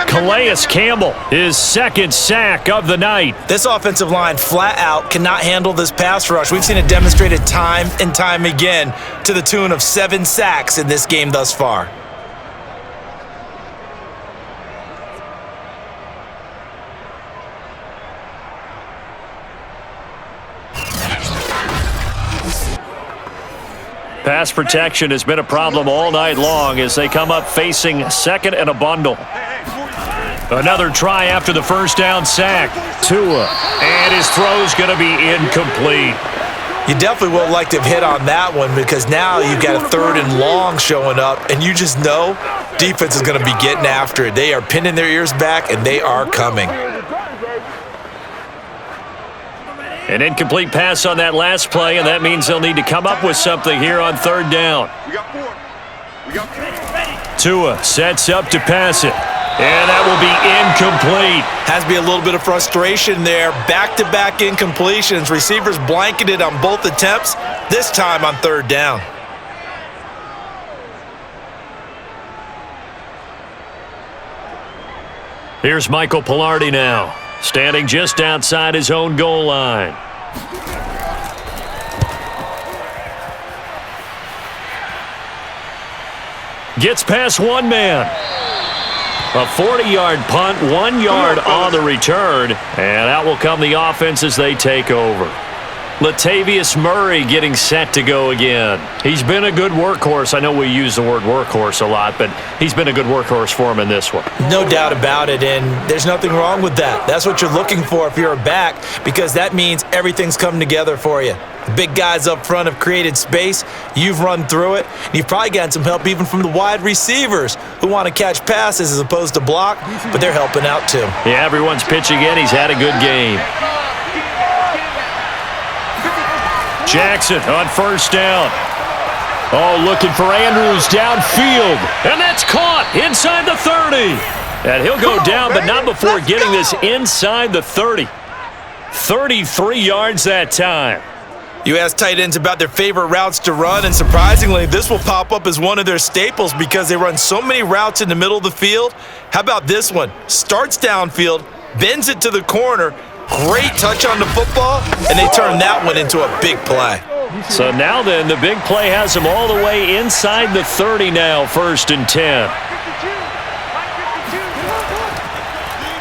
Speaker 2: Calais Campbell, his 2nd sack of the night.
Speaker 3: This offensive line flat out cannot handle this pass rush. We've seen it demonstrated time and time again to the tune of 7 sacks in this game thus far.
Speaker 2: Pass protection has been a problem all night long as they come up facing second and a bundle. Another try after the first down sack. Tua. And his throw's going to be incomplete.
Speaker 3: You definitely would like to have hit on that one because now you've got a 3rd and long showing up, and you just know defense is going to be getting after it. They are pinning their ears back, and they are coming.
Speaker 2: An incomplete pass on that last play, and that means they'll need to come up with something here on 3rd down. Tua sets up to pass it. And that will be incomplete.
Speaker 3: Has to be a little bit of frustration there. Back-to-back incompletions. Receivers blanketed on both attempts, this time on 3rd down.
Speaker 2: Here's Michael Pilardi now, standing just outside his own goal line. Gets past one man. A 40-yard punt, 1 yard on the return, and out will come the offense as they take over. Latavius Murray getting set to go again. He's been a good workhorse. I know we use the word workhorse a lot, but he's been a good workhorse for him in this one.
Speaker 3: No doubt about it, and there's nothing wrong with that. That's what you're looking for if you're a back, because that means everything's come together for you. The big guys up front have created space. You've run through it. And you've probably gotten some help even from the wide receivers who want to catch passes as opposed to block, but they're helping out too.
Speaker 2: Yeah, everyone's pitching in. He's had a good game. Jackson on first down. Oh, looking for Andrews downfield. And that's caught inside the 30. And he'll go down, but not before getting this inside the 30. 33 yards that time.
Speaker 3: You ask tight ends about their favorite routes to run, and surprisingly, this will pop up as one of their staples because they run so many routes in the middle of the field. How about this one? Starts downfield, bends it to the corner, great touch on the football, and they turn that one into a big play.
Speaker 2: So now then, the big play has them all the way inside the 30 now, 1st and 10.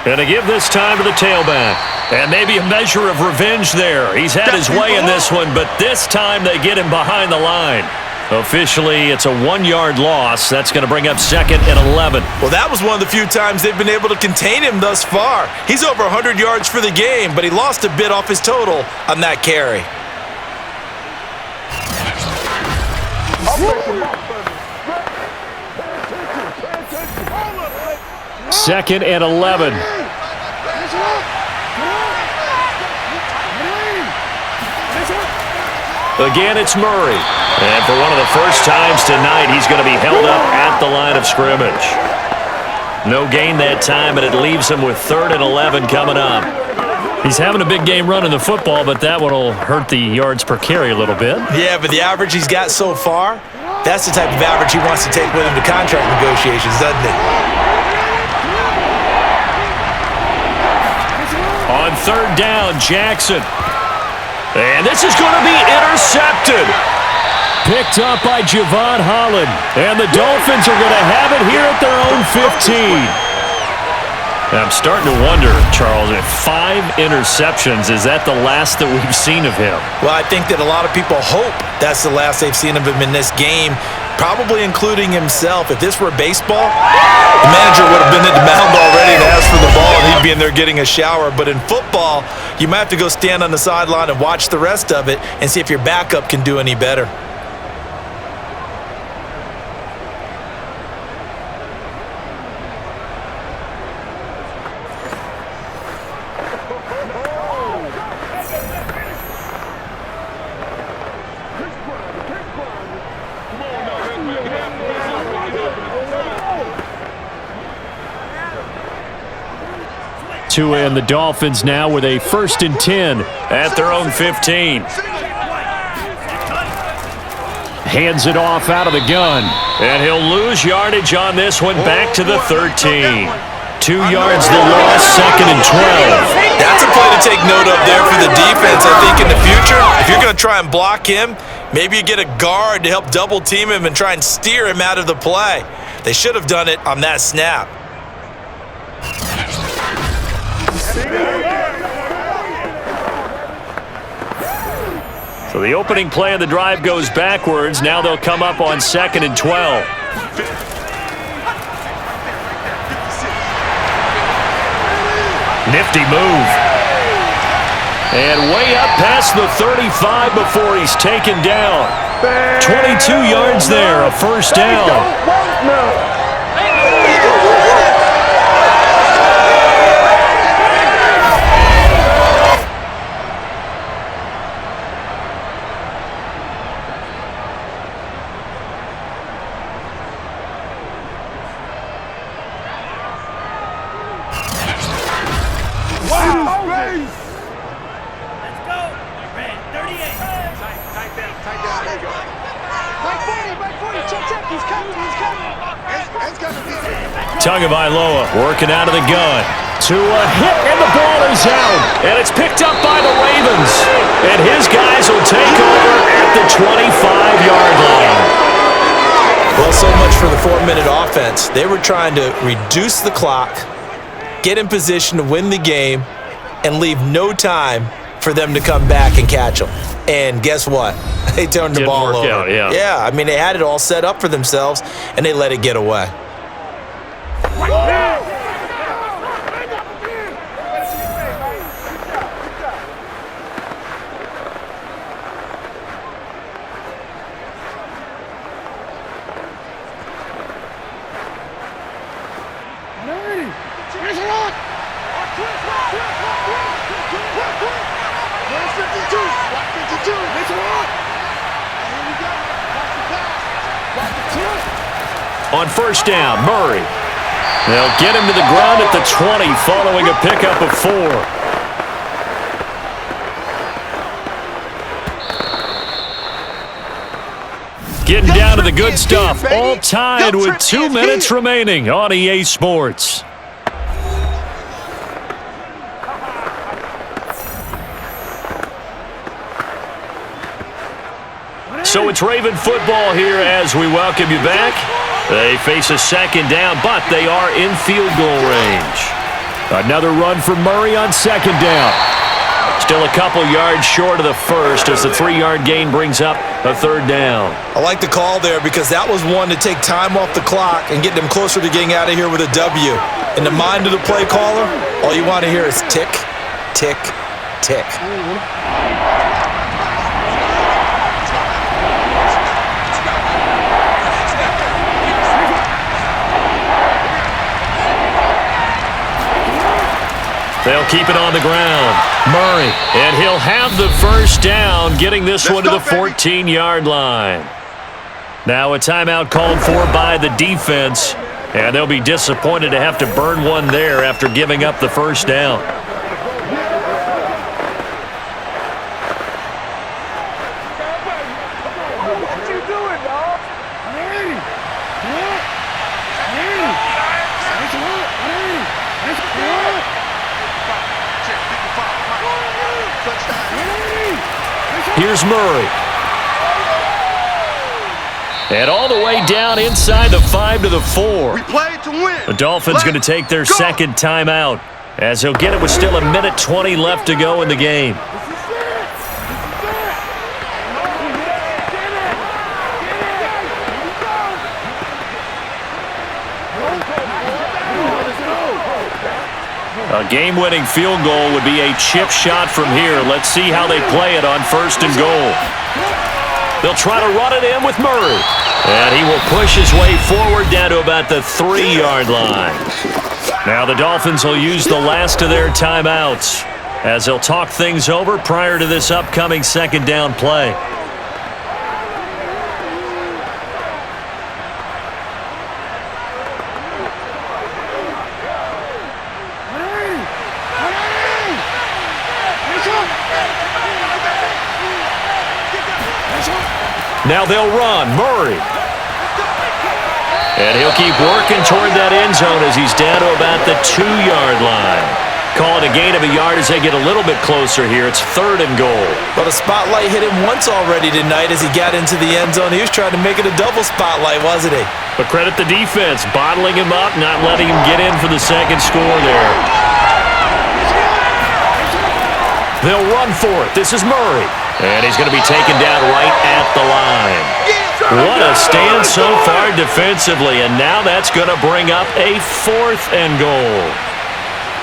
Speaker 2: And to give this time to the tailback. And maybe a measure of revenge there. He's had his way in this one, but this time they get him behind the line. Officially, it's a 1 yard loss. That's going to bring up 2nd and 11.
Speaker 3: Well, that was one of the few times they've been able to contain him thus far. He's over 100 yards for the game, but he lost a bit off his total on that carry.
Speaker 2: 2nd and 11. Again, it's Murray. And for one of the first times tonight, he's going to be held up at the line of scrimmage. No gain that time, but it leaves him with 3rd and 11 coming up. He's having a big game running the football, but that one will hurt the yards per carry a little bit.
Speaker 3: Yeah, but the average he's got so far, that's the type of average he wants to take with him to contract negotiations, doesn't it?
Speaker 2: On 3rd down, Jackson. And this is going to be intercepted. Picked up by Javon Holland. And the Dolphins are going to have it here at their own 15. I'm starting to wonder, Charles, if 5 interceptions, is that the last that we've seen of him?
Speaker 3: Well, I think that a lot of people hope that's the last they've seen of him in this game, probably including himself. If this were baseball, the manager would have been at the mound already to ask for the ball, and he'd be in there getting a shower. But in football, you might have to go stand on the sideline and watch the rest of it and see if your backup can do any better.
Speaker 2: Tua and the Dolphins now with a 1st and 10 at their own 15. Hands it off out of the gun. And he'll lose yardage on this one back to the 13. 2 yards the loss, 2nd and 12.
Speaker 3: That's a play to take note of there for the defense. I think in the future, if you're going to try and block him, maybe you get a guard to help double team him and try and steer him out of the play. They should have done it on that snap.
Speaker 2: So the opening play of the drive goes backwards. Now they'll come up on 2nd and 12. Nifty move. And way up past the 35 before he's taken down. 22 yards there, a first down. Tagovailoa working out of the gun. To a hit, and the ball is out. And it's picked up by the Ravens. And his guys will take over at the 25-yard line.
Speaker 3: Well, so much for the 4-minute offense. They were trying to reduce the clock, get in position to win the game, and leave no time for them to come back and catch them. And guess what? They turned the ball over.
Speaker 2: Out, yeah.
Speaker 3: Yeah, I mean, they had it all set up for themselves, and they let it get away.
Speaker 2: On first down, Murray. They'll get him to the ground at the 20 following a pickup of 4. Getting down to the good stuff, all tied with 2 minutes remaining on EA Sports. So it's Raven football here as we welcome you back. They face a second down, but they are in field goal range. Another run for Murray on second down. Still a couple yards short of the first as the 3-yard gain brings up a third down.
Speaker 3: I like the call there because that was one to take time off the clock and get them closer to getting out of here with a W. In the mind of the play caller, all you want to hear is tick, tick, tick.
Speaker 2: They'll keep it on the ground. Murray, and he'll have the first down, getting this one to the 14-yard line. Now a timeout called for by the defense, and they'll be disappointed to have to burn one there after giving up the first down. Here's Murray. And all the way down inside the 5 to the 4.
Speaker 6: We play to win.
Speaker 2: The Dolphins going to take their second timeout as they'll get it with still 1:20 left to go in the game. A game-winning field goal would be a chip shot from here. Let's see how they play it on first and goal. They'll try to run it in with Murray. And he will push his way forward down to about the 3-yard line. Now the Dolphins will use the last of their timeouts as they'll talk things over prior to this upcoming second down play. Now they'll run. Murray. And he'll keep working toward that end zone as he's down to about the 2-yard line. Call it a gain of a yard as they get a little bit closer here. It's third and goal.
Speaker 3: Well, the spotlight hit him once already tonight as he got into the end zone. He was trying to make it a double spotlight, wasn't he?
Speaker 2: But credit the defense, bottling him up, not letting him get in for the second score there. They'll run for it. This is Murray. And he's going to be taken down right at the line. What a stand so far defensively, and now that's going to bring up a 4th and goal.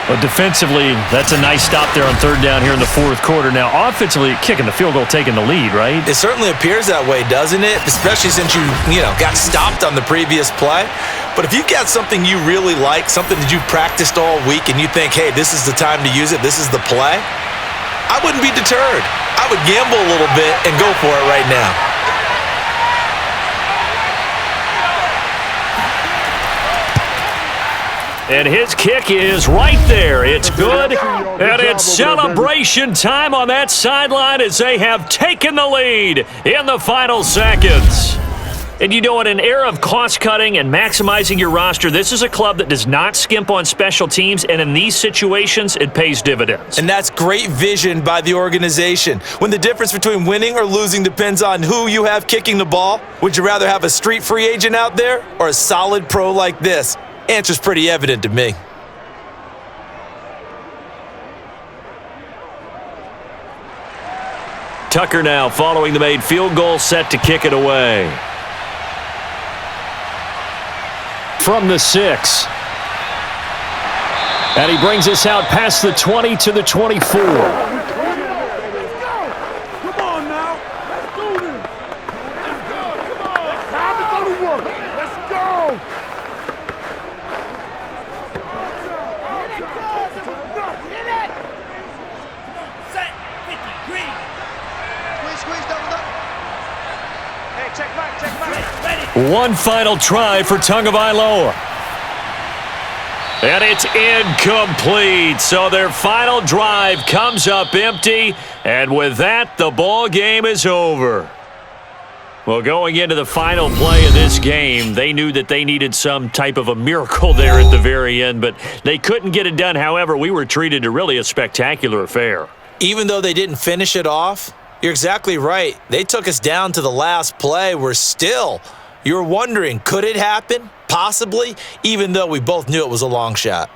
Speaker 4: Well, defensively, that's a nice stop there on 3rd down here in the 4th quarter. Now, offensively, kicking the field goal, taking the lead, right?
Speaker 3: It certainly appears that way, doesn't it? Especially since you got stopped on the previous play. But if you've got something you really like, something that you've practiced all week, and you think, hey, this is the time to use it, this is the play, I wouldn't be deterred. I would gamble a little bit and go for it right now.
Speaker 2: And his kick is right there. It's good. And it's celebration time on that sideline as they have taken the lead in the final seconds. And in an era of cost-cutting and maximizing your roster, this is a club that does not skimp on special teams, and in these situations, it pays dividends.
Speaker 3: And that's great vision by the organization. When the difference between winning or losing depends on who you have kicking the ball, would you rather have a street free agent out there or a solid pro like this? Answer's pretty evident to me.
Speaker 2: Tucker now following the made field goal, set to kick it away.
Speaker 4: From the 6. And he brings us out past the 20 to the 24.
Speaker 2: One final try for Tagovailoa. And it's incomplete. So their final drive comes up empty. And with that, the ball game is over. Well, going into the final play of this game, they knew that they needed some type of a miracle there at the very end, but they couldn't get it done. However, we were treated to really a spectacular affair.
Speaker 3: Even though they didn't finish it off, you're exactly right. They took us down to the last play. You're wondering, could it happen? Possibly, even though we both knew it was a long shot.